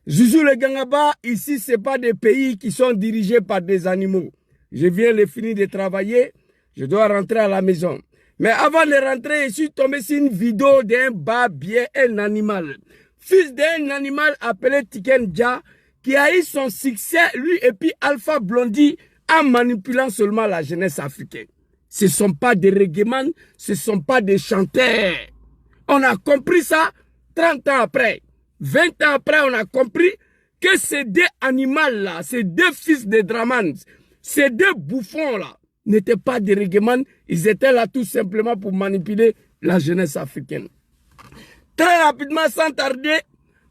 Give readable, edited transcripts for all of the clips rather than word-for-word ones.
Zouzou le Gangaba, ici, ce n'est pas des pays qui sont dirigés par des animaux. Je viens de finir de travailler, je dois rentrer à la maison. Mais avant de rentrer, je suis tombé sur une vidéo d'un babien, un animal. Fils d'un animal appelé Tiken Jah, qui a eu son succès, lui et puis Alpha Blondy, en manipulant seulement la jeunesse africaine. Ce ne sont pas des reggaeman, ce ne sont pas des chanteurs. On a compris ça 30 ans après. 20 ans après, on a compris que ces deux animaux-là, ces deux fils de Dramane, ces deux bouffons-là, n'étaient pas des reggaeman, ils étaient là tout simplement pour manipuler la jeunesse africaine. Très rapidement, sans tarder,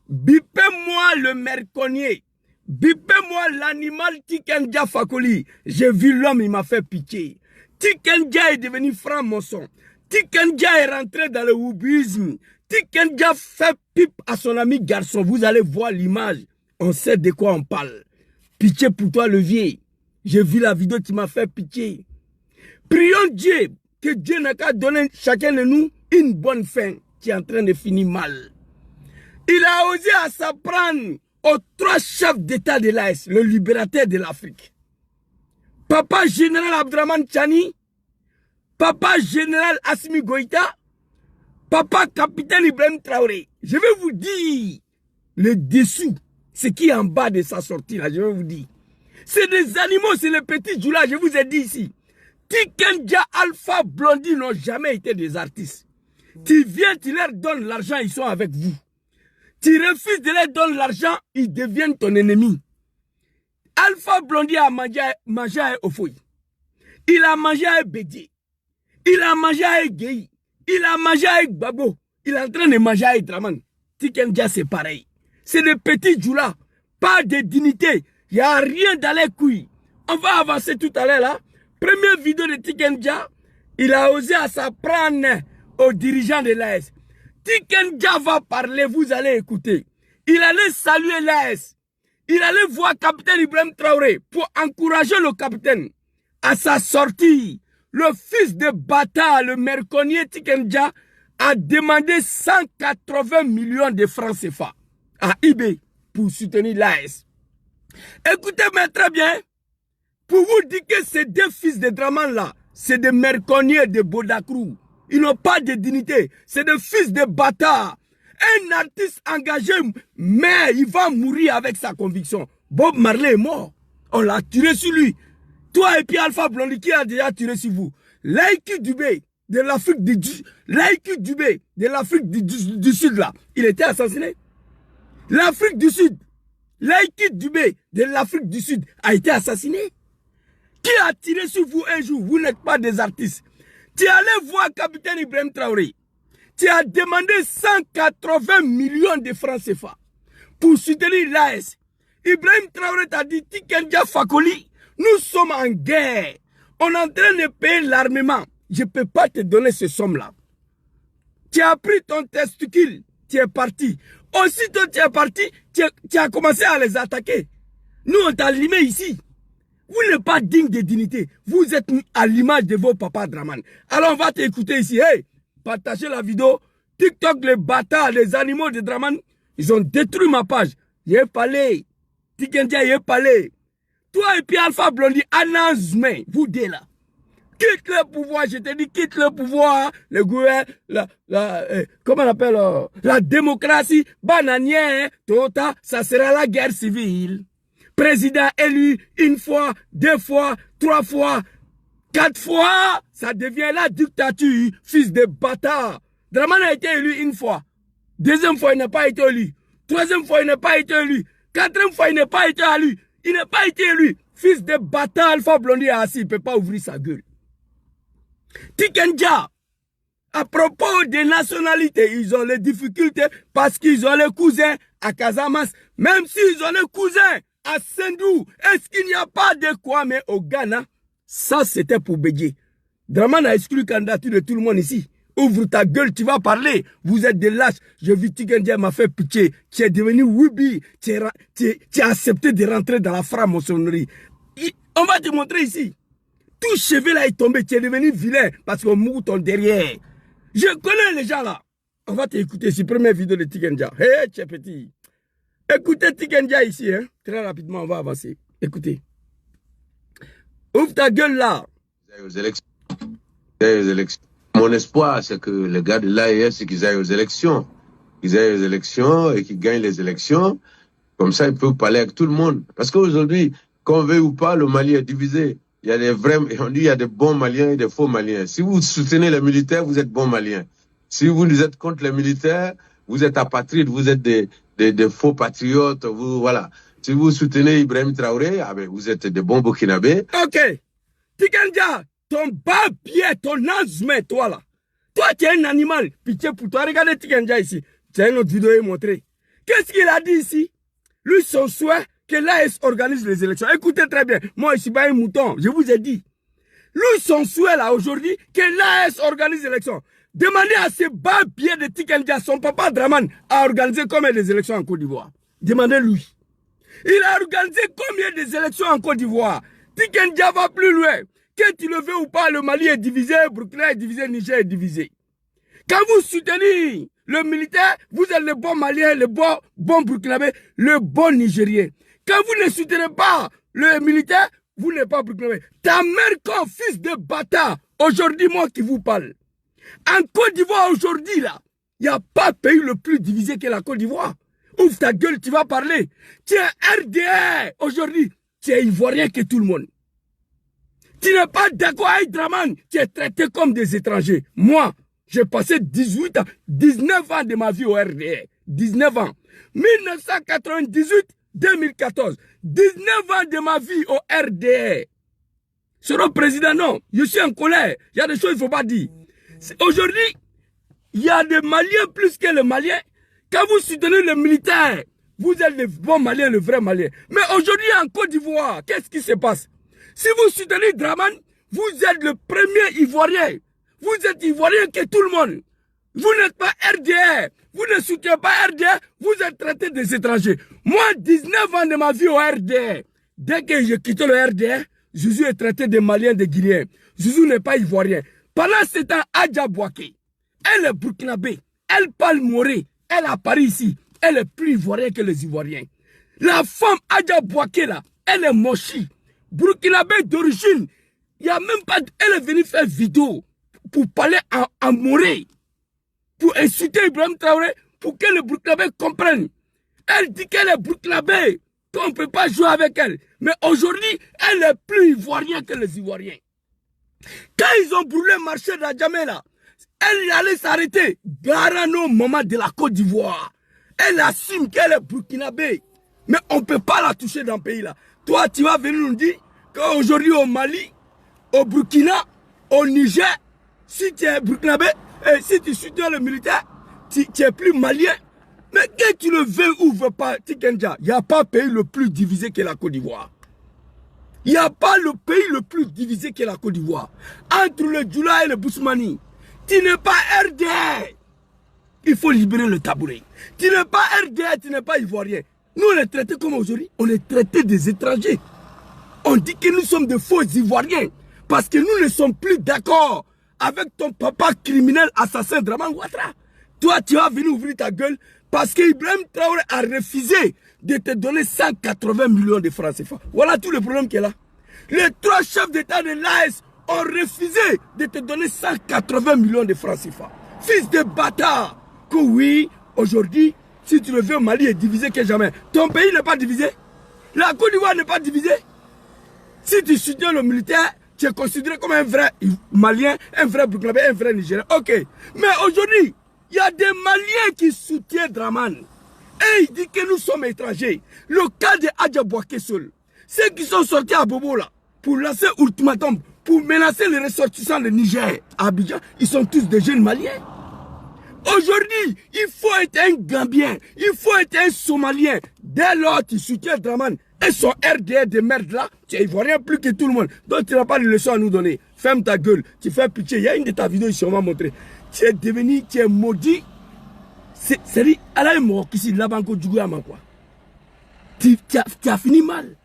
bipez-moi le merconnier. Bipez-moi l'animal Tiken Jah Fakoly. J'ai vu l'homme, il m'a fait pitié. Tiken Jah est devenu franc-maçon. Tiken Jah est rentré dans le wubisme. Tiken Jah fait pipe à son ami garçon. Vous allez voir l'image. On sait de quoi on parle. Pitié pour toi, le vieil. J'ai vu la vidéo qui m'a fait pitié. Prions Dieu, que Dieu n'a qu'à donner chacun de nous une bonne fin qui est en train de finir mal. Il a osé à s'apprendre aux 3 chefs d'État de l'AS, le libérateur de l'Afrique. Papa général Abdraman Tchani, papa général Assimi Goïta, papa capitaine Ibrahim Traoré. Je vais vous dire le dessous, ce qui est en bas de sa sortie là, je vais vous dire. C'est des animaux, c'est les petits joulas, je vous ai dit ici. Tiken Jah, Alpha Blondy n'ont jamais été des artistes. Tu viens, tu leur donnes l'argent, ils sont avec vous. Tu refuses de leur donner l'argent, ils deviennent ton ennemi. Alpha Blondy a mangé à Ofoy. Il a mangé à Bédié. Il a mangé à Gueye. Il a mangé à Babo. Il est en train de manger à Dramane. Tiken Jah, c'est pareil. C'est des petits joulas, pas de dignité. Il n'y a rien dans les couilles. On va avancer tout à l'heure là. Première vidéo de Tiken Jah, il a osé à s'apprendre aux dirigeants de l'AS. Tiken Jah va parler, vous allez écouter. Il allait saluer l'AS. Il allait voir capitaine Ibrahim Traoré pour encourager le capitaine. À sa sortie, le fils de bâtard, le merconnier Tiken Jah, a demandé 180 millions de francs CFA à eBay pour soutenir l'AS. Écoutez-moi très bien. Pour vous dire que ces deux fils de Dramane là, c'est des merconniers de Bodakrou. Ils n'ont pas de dignité. C'est des fils de bâtards. Un artiste engagé, mais il va mourir avec sa conviction. Bob Marley est mort. On l'a tiré sur lui. Toi et puis Alpha Blondy qui a déjà tiré sur vous. Laïki Dubé de l'Afrique du Sud là, il était assassiné. L'Afrique du Sud, Laïki Dubé de l'Afrique du Sud a été assassiné. Qui a tiré sur vous un jour? Vous n'êtes pas des artistes. Tu es allé voir capitaine Ibrahim Traoré. Tu as demandé 180 millions de francs CFA pour soutenir l'AS. Ibrahim Traoré t'a dit Tiken Jah Fakoly, nous sommes en guerre. On est en train de payer l'armement. Je ne peux pas te donner ce somme-là. Tu as pris ton testicule, tu es parti. Aussitôt tu es parti, tu as commencé à les attaquer. Nous, on t'a limé ici. Vous n'êtes pas digne de dignité. Vous êtes à l'image de vos papas Dramane. Alors on va t'écouter ici. Hey, partagez la vidéo. TikTok, les bâtards, les animaux de Dramane, ils ont détruit ma page. J'ai parlé. Tiken Jah, j'ai parlé. Toi et puis Alpha Blondy, annonce-moi, vous deux là. Quitte le pouvoir, je te dis, quitte le pouvoir, le gouvernement, comment on appelle, la démocratie bananière, tota, ça sera la guerre civile. Président élu une fois, 2 fois, 3 fois, 4 fois, ça devient la dictature, fils de bâtard. Dramane a été élu une fois. 2e fois, il n'a pas été élu. 3e fois, il n'a pas été élu. 4e fois, il n'a pas été élu. Il n'a pas été élu. Fils de bâtard, Alpha Blondy est assis, il ne peut pas ouvrir sa gueule. Tiken Jah, à propos des nationalités, ils ont les difficultés parce qu'ils ont les cousins à Casamance. Même s'ils ont les cousins à Sendou, est-ce qu'il n'y a pas de quoi, mais au Ghana? Ça, c'était pour Bédié. Dramane a exclu la candidature de tout le monde ici. Ouvre ta gueule, tu vas parler. Vous êtes des lâches. Je vis Tiken Jah m'a fait pitié. Tu es devenu Wibi. Tu as accepté de rentrer dans la franc-maçonnerie. On va te montrer ici. Tout cheveu là est tombé. Tu es devenu vilain parce qu'on moue ton derrière. Je connais les gens là. On va t'écouter ici. Première vidéo de Tiken Jah. Hé, tu es petit. Écoutez Tikenja ici, hein. Très rapidement, on va avancer. Écoutez. Ouvre ta gueule là. Aux élections. Mon espoir, c'est que les gars de l'AES, c'est qu'ils aillent aux élections. Qu'ils aillent aux élections et qu'ils gagnent les élections. Comme ça, ils peuvent parler avec tout le monde. Parce qu'aujourd'hui, qu'on veuille ou pas, le Mali est divisé. Il y a des vrais, on dit il y a des bons Maliens et des faux Maliens. Si vous soutenez les militaires, vous êtes bons Maliens. Si vous êtes contre les militaires, vous êtes apatrides, vous êtes des faux patriotes, vous, voilà. Si vous soutenez Ibrahim Traoré, ah ben, vous êtes des bons Burkinabés. Ok. Tikenja, ton bas-pied, ton asthme, toi là. Toi, tu es un animal. Pitié pour toi. Regardez Tikenja ici. C'est une autre vidéo est montrée. Qu'est-ce qu'il a dit ici? Lui, son souhait, que l'AS organise les élections. Écoutez très bien. Moi, je ne suis pas un mouton. Je vous ai dit. Lui, son souhait là aujourd'hui, que l'AS organise les élections. Demandez à ces bas-pieds de Tikenja, son papa Draman, à organiser combien des élections en Côte d'Ivoire. Demandez-lui. Il a organisé combien des élections en Côte d'Ivoire? Tikenja va plus loin. Que tu le veux ou pas, le Mali est divisé, Burkina est divisé, Niger est divisé. Quand vous soutenez le militaire, vous êtes le bon Malien, le bon Burkinabé, le bon Nigérien. Quand vous ne soutenez pas le militaire, vous n'êtes pas Burkinabé. Ta mère comme fils de bâtard, aujourd'hui moi qui vous parle. En Côte d'Ivoire aujourd'hui là, il n'y a pas pays le plus divisé que la Côte d'Ivoire. Ouvre ta gueule, tu vas parler. Tu es RDR aujourd'hui, tu es ivoirien que tout le monde. Tu n'es pas d'accord avec Draman, tu es traité comme des étrangers. Moi, j'ai passé 19 ans de ma vie au RDR. 19 ans. 1998-2014. 19 ans de ma vie au RDR. Sur le président, non. Je suis en colère. Il y a des choses qu'il ne faut pas dire. Aujourd'hui, il y a des Maliens plus que les Maliens. Quand vous soutenez les militaires, vous êtes le bon Malien, le vrai Malien. Mais aujourd'hui, en Côte d'Ivoire, qu'est-ce qui se passe? Si vous soutenez Draman, vous êtes le premier Ivoirien. Vous êtes Ivoirien que tout le monde. Vous n'êtes pas RDR. Vous ne soutenez pas RDR. Vous êtes traité des étrangers. Moi, 19 ans de ma vie au RDR. Dès que j'ai quitté le RDR, Zouzou est traité de Maliens, de Guinéens. Zouzou n'est pas Ivoirien. Pendant ce temps, Adja Bouaké, elle est burkinabé. Elle parle moré. Elle a Paris ici. Elle est plus Ivoirienne que les Ivoiriens. La femme Adja Bouaké là, elle est mochi. Burkinabé d'origine. Il y a même pas. Elle est venue faire vidéo pour parler en moré. Pour insulter Ibrahim Traoré. Pour que les Burkinabés comprennent. Elle dit qu'elle est Burkinabé. Qu'on ne peut pas jouer avec elle. Mais aujourd'hui, elle est plus Ivoirienne que les Ivoiriens. Quand ils ont brûlé le marché de la Djamé là, elle allait s'arrêter. Garano, maman de la Côte d'Ivoire. Elle assume qu'elle est burkinabé. Mais on ne peut pas la toucher dans le pays là. Toi, tu vas venir nous dire qu'aujourd'hui au Mali, au Burkina, au Niger, si tu es burkinabé, et si tu soutiens le militaire, tu es plus malien. Mais que tu le veux ou veux pas, Tikenja, il n'y a pas pays le plus divisé que la Côte d'Ivoire. Il n'y a pas le pays le plus divisé que la Côte d'Ivoire. Entre le Djoula et le Bousmani. Tu n'es pas RDR. Il faut libérer le tabouret. Tu n'es pas RDR, tu n'es pas Ivoirien. Nous, on est traités comme aujourd'hui. On est traités des étrangers. On dit que nous sommes de faux Ivoiriens. Parce que nous ne sommes plus d'accord avec ton papa criminel assassin Draman Ouattara. Toi, tu vas venir ouvrir ta gueule parce qu'Ibrahim Traoré a refusé de te donner 180 millions de francs CFA. Voilà tout le problème qu'il y a là. Les trois chefs d'État de l'AS ont refusé de te donner 180 millions de francs CFA. Fils de bâtard. Que oui, aujourd'hui, si tu le veux, Mali est divisé que jamais. Ton pays n'est pas divisé. La Côte d'Ivoire n'est pas divisée. Si tu soutiens le militaire, tu es considéré comme un vrai Malien, un vrai Burkinabé, un vrai Nigérien. Ok. Mais aujourd'hui, il y a des Maliens qui soutiennent Draman. Et il dit que nous sommes étrangers. Le cas de Adja Bouaké seul. Ceux qui sont sortis à Bobo là, pour lancer ultimatum, pour menacer les ressortissants de Niger, à Abidjan, ils sont tous des jeunes Maliens. Aujourd'hui, il faut être un Gambien, il faut être un Somalien. Dès lors, tu soutiens Draman et son RDR de merde là, tu es ivoirien plus que tout le monde. Donc tu n'as pas de leçon à nous donner. Ferme ta gueule, tu fais pitié. Il y a une de ta vidéos ici, on m'a montré. Tu es devenu, tu es maudit. C'est-à-dire, elle a un mort qui s'est là-bas quoi. Tu as fini mal.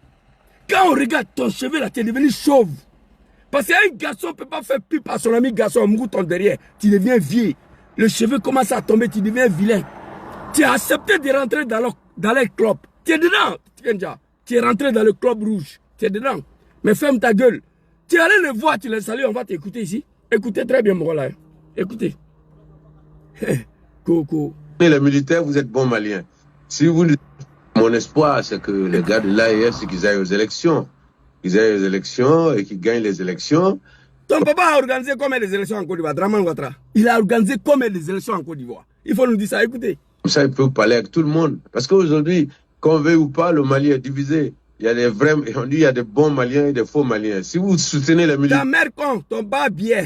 Quand on regarde ton cheveu là, tu es devenu chauve. Parce qu'un garçon ne peut pas faire pipe à son ami garçon, Moukou ton derrière. Tu deviens vieux. Le cheveu commence à tomber, tu deviens vilain. Tu as accepté de rentrer dans dans les clubs. Tu es dedans, Tikenja. Tu es rentré dans le club rouge. Tu es dedans. Mais ferme ta gueule. Tu es allé le voir, tu les salues, on va t'écouter ici. Écoutez très bien, mon là. Écoutez. Coco. Les militaires, vous êtes bons Maliens. Si vous... Mon espoir, c'est que les gars de l'AES, qu'ils aillent aux élections. Qu'ils aillent aux élections et qu'ils gagnent les élections. Ton papa a organisé combien des élections en Côte d'Ivoire, Draman Ouattara? Il a organisé combien des élections en Côte d'Ivoire? Il faut nous dire ça, écoutez. Comme ça, il peut parler avec tout le monde. Parce qu'aujourd'hui, qu'on veuille ou pas, le Mali est divisé. Il y a des vrais, on dit il y a des bons Maliens et des faux Maliens. Si vous soutenez les militaires... Ta mère con, ton bas bien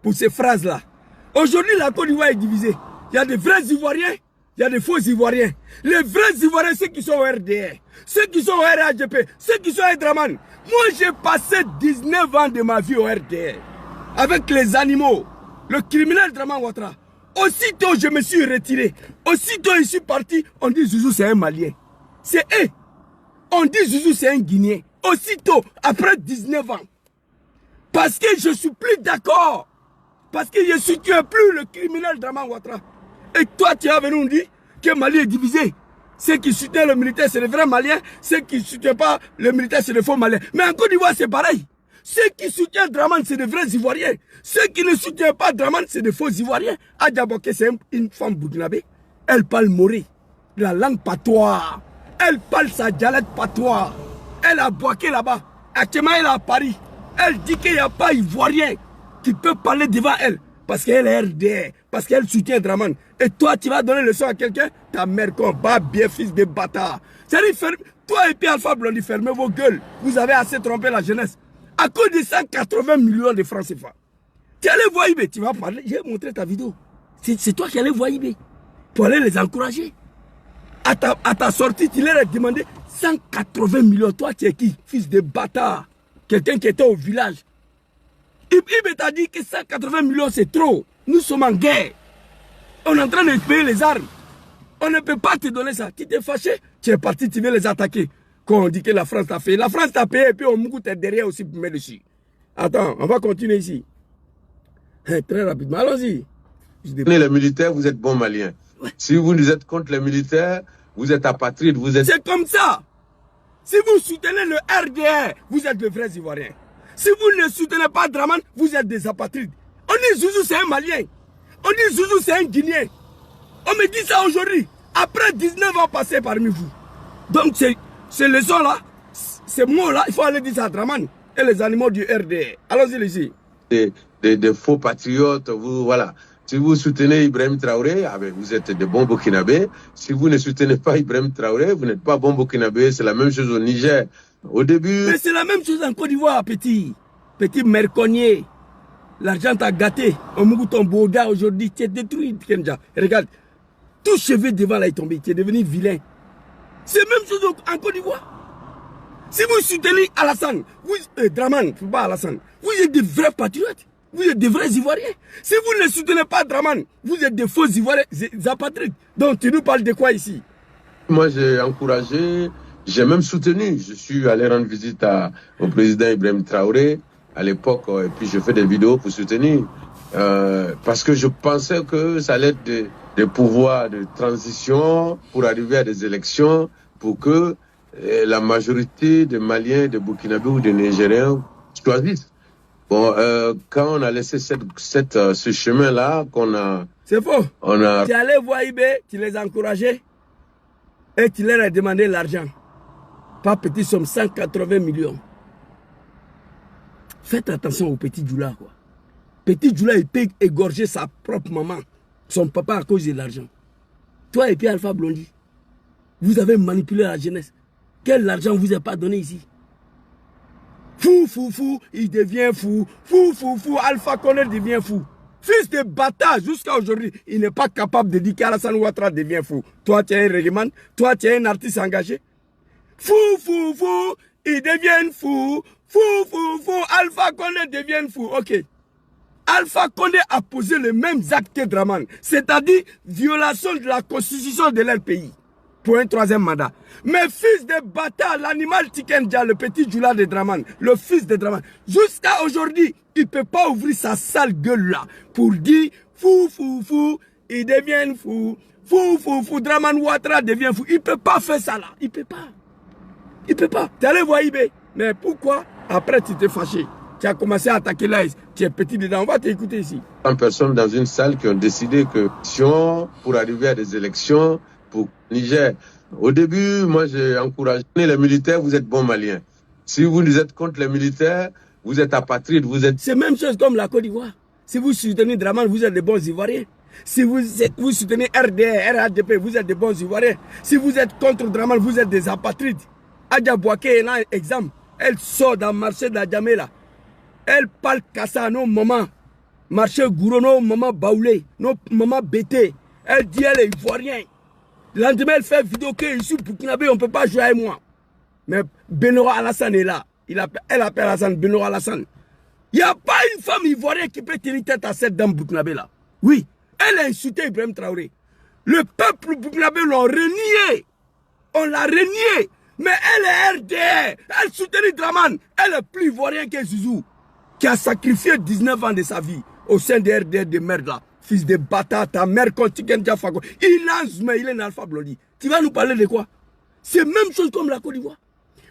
pour ces phrases-là. Aujourd'hui, la Côte d'Ivoire est divisée. Il y a des vrais Ivoiriens, il y a des faux Ivoiriens. Les vrais Ivoiriens, ceux qui sont au RDR, ceux qui sont au RAGP, ceux qui sont à Draman. Moi, j'ai passé 19 ans de ma vie au RDR. Avec les animaux. Le criminel Draman Ouattara. Aussitôt, je me suis retiré. Aussitôt, je suis parti. On dit Zouzou, c'est un Malien. C'est eux. On dit Zouzou, c'est un Guinéen. Aussitôt, après 19 ans. Parce que je ne suis plus d'accord. Parce que je ne soutiens plus le criminel Draman Ouattara. Et toi, tu es venu nous dire que Mali est divisé. Ceux qui soutiennent le militaire, c'est les vrais Maliens. Ceux qui ne soutiennent pas le militaire, c'est les faux Maliens. Mais en Côte d'Ivoire, c'est pareil. Ceux qui soutiennent Draman, c'est des vrais Ivoiriens. Ceux qui ne soutiennent pas Draman, c'est des faux Ivoiriens. Adjaboke, c'est une femme bourguinabé. Elle parle moré. La langue patois. Elle parle sa dialecte patois. Elle a boqué là-bas. Actuellement, elle est à Paris. Elle dit qu'il n'y a pas Ivoirien qui peut parler devant elle. Parce qu'elle est RDR. Parce qu'elle soutient Draman. Et toi, tu vas donner le son à quelqu'un? Ta mère qu'on bat bien, fils de bâtard. C'est-à-dire, toi et puis Alpha Blondy, fermez vos gueules. Vous avez assez trompé la jeunesse. À cause de 180 millions de francs CFA. Tu allais voir IB, tu vas parler. J'ai montré ta vidéo. C'est toi qui allais voir IB. Pour aller les encourager. À ta sortie, tu leur as demandé 180 millions. Toi, tu es qui? Fils de bâtard. Quelqu'un qui était au village. IB t'a dit que 180 millions, c'est trop. Nous sommes en guerre. On est en train de payer les armes. On ne peut pas te donner ça. Tu t'es fâché, tu es parti, tu veux les attaquer. Quand on dit que la France t'a fait. La France t'a payé et puis on m'écoute derrière aussi pour mettre dessus. Attends, on va continuer ici. Très rapidement, allons-y. Les militaires, vous êtes bons Maliens. Ouais. Si vous êtes contre les militaires, vous êtes apatrides. C'est comme ça. Si vous soutenez le RDR, vous êtes le vrai Ivoirien. Si vous ne soutenez pas Draman, vous êtes des apatrides. On dit Zouzou, c'est un Malien. On dit Zouzou, c'est un Guinéen. On me dit ça aujourd'hui, après 19 ans passés parmi vous. Donc, ces leçons-là, ces mots-là, il faut aller dire ça à Draman et les animaux du RDR. Allons-y ici. Des faux patriotes, vous, voilà. Si vous soutenez Ibrahim Traoré, vous êtes de bons Burkinabés. Si vous ne soutenez pas Ibrahim Traoré, vous n'êtes pas bon Burkinabé. C'est la même chose au Niger. Au début... Mais c'est la même chose en Côte d'Ivoire, petit merconnier. L'argent t'a gâté. On m'a ton beau gars aujourd'hui. Tu es détruit, Kenja. Regarde. Tout cheveu devant là est tombé. Tu es devenu vilain. C'est la même chose en Côte d'Ivoire. Si vous soutenez Alassane, Draman, pas Alassane, vous êtes des vrais patriotes. Vous êtes des vrais Ivoiriens. Si vous ne soutenez pas Draman, vous êtes des faux Ivoiriens, des apatrides. Donc tu nous parles de quoi ici? Moi j'ai encouragé, j'ai même soutenu. Je suis allé rendre visite au président Ibrahim Traoré à l'époque et puis je fais des vidéos pour soutenir. Parce que je pensais que ça allait être des pouvoirs de transition pour arriver à des élections pour que la majorité des Maliens, des Burkinabés ou des Nigériens choisissent. Bon, quand on a laissé ce chemin-là, qu'on a... C'est faux. Tu allais voir IB, tu les as encouragés et tu leur as demandé l'argent. Pas petit somme, 180 millions. Faites attention au petit Djoula, quoi. Petit Djoula, il peut égorger sa propre maman, son papa à cause de l'argent. Toi et puis Alpha Blondy, vous avez manipulé la jeunesse. Quel argent vous a pas donné ici? Fou, il devient fou. Fou, Alpha Condé devient fou. Fils de bâtard, jusqu'à aujourd'hui, il n'est pas capable de dire qu'Alassane Ouattara devient fou. Toi, tu es un régiment, toi, tu es un artiste engagé. Fou, il devient fou. Fou, Alpha Condé devient fou. Ok. Alpha Condé a posé les mêmes actes que Draman, c'est-à-dire violation de la constitution de leur pays. Pour un troisième mandat. Mais fils de bâtard, l'animal Tikenja, le petit Djoula de Draman, le fils de Draman, jusqu'à aujourd'hui, il ne peut pas ouvrir sa sale gueule là pour dire fou, il devient fou. Fou, Draman Ouattara devient fou. Il ne peut pas faire ça là. Il ne peut pas. Il ne peut pas. Tu es allé voir IB. Mais pourquoi après tu t'es fâché? Tu as commencé à attaquer l'AS. Tu es petit dedans. On va t'écouter ici. 100 personnes dans une salle qui ont décidé que pour arriver à des élections pour Niger. Au début, moi j'ai encouragé les militaires, vous êtes bons Maliens. Si vous êtes contre les militaires, vous êtes apatrides, vous êtes... C'est la même chose comme la Côte d'Ivoire. Si vous soutenez Draman, vous êtes des bons Ivoiriens. Si vous soutenez RDR, RADP, vous êtes des bons Ivoiriens. Si vous êtes contre Draman, vous êtes des apatrides. Adja Bouaké est un exemple. Elle sort dans le marché de la Djamela. Elle parle Kassa à nos mamans. Marché Gouro, nos mamans Baoulé, nos mamans Bété. Elle dit elle est Ivoirienne. Le lendemain, elle fait vidéo que je suis Burkinabé, on ne peut pas jouer avec moi. Mais Benora Alassane est là. Elle appelle Alassane, Benora Alassane. Il n'y a pas une femme ivoirienne qui peut tenir tête à cette dame Burkinabé là. Oui, elle a insulté Ibrahim Traoré. Le peuple Burkinabé l'a renié. On l'a renié. Mais elle est RDR. Elle soutient Draman. Elle est plus ivoirienne que Zizou, qui a sacrifié 19 ans de sa vie au sein des RDR de merde là. Fils de bâtard, ta mère Kontiken Diafago. Il est analphabète. Tu vas nous parler de quoi? C'est la même chose comme la Côte d'Ivoire.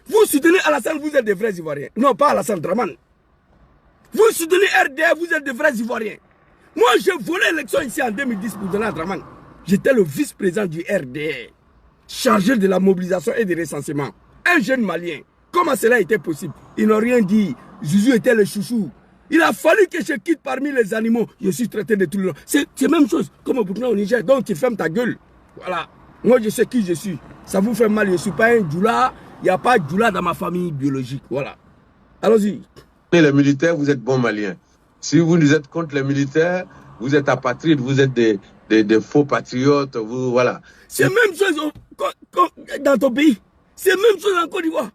Vous soutenez Alassane, vous êtes des vrais Ivoiriens. Non, pas Alassane Draman. Vous soutenez RDR, vous êtes des vrais Ivoiriens. Moi, j'ai volé l'élection ici en 2010 pour donner à Draman. J'étais le vice-président du RDR, chargé de la mobilisation et du recensement. Un jeune Malien. Comment cela était possible? Ils n'ont rien dit. Zizou était le chouchou. Il a fallu que je quitte parmi les animaux. Je suis traité de tout le monde. C'est la même chose comme au Burkina, au Niger. Donc tu fermes ta gueule. Voilà. Moi, je sais qui je suis. Ça vous fait mal. Je ne suis pas un djoula. Il n'y a pas de djoula dans ma famille biologique. Voilà. Allons-y. Les militaires, vous êtes bons Maliens. Si vous êtes contre les militaires, vous êtes apatrides, vous êtes des faux patriotes. Voilà. C'est la même chose dans ton pays. C'est la même chose en Côte d'Ivoire.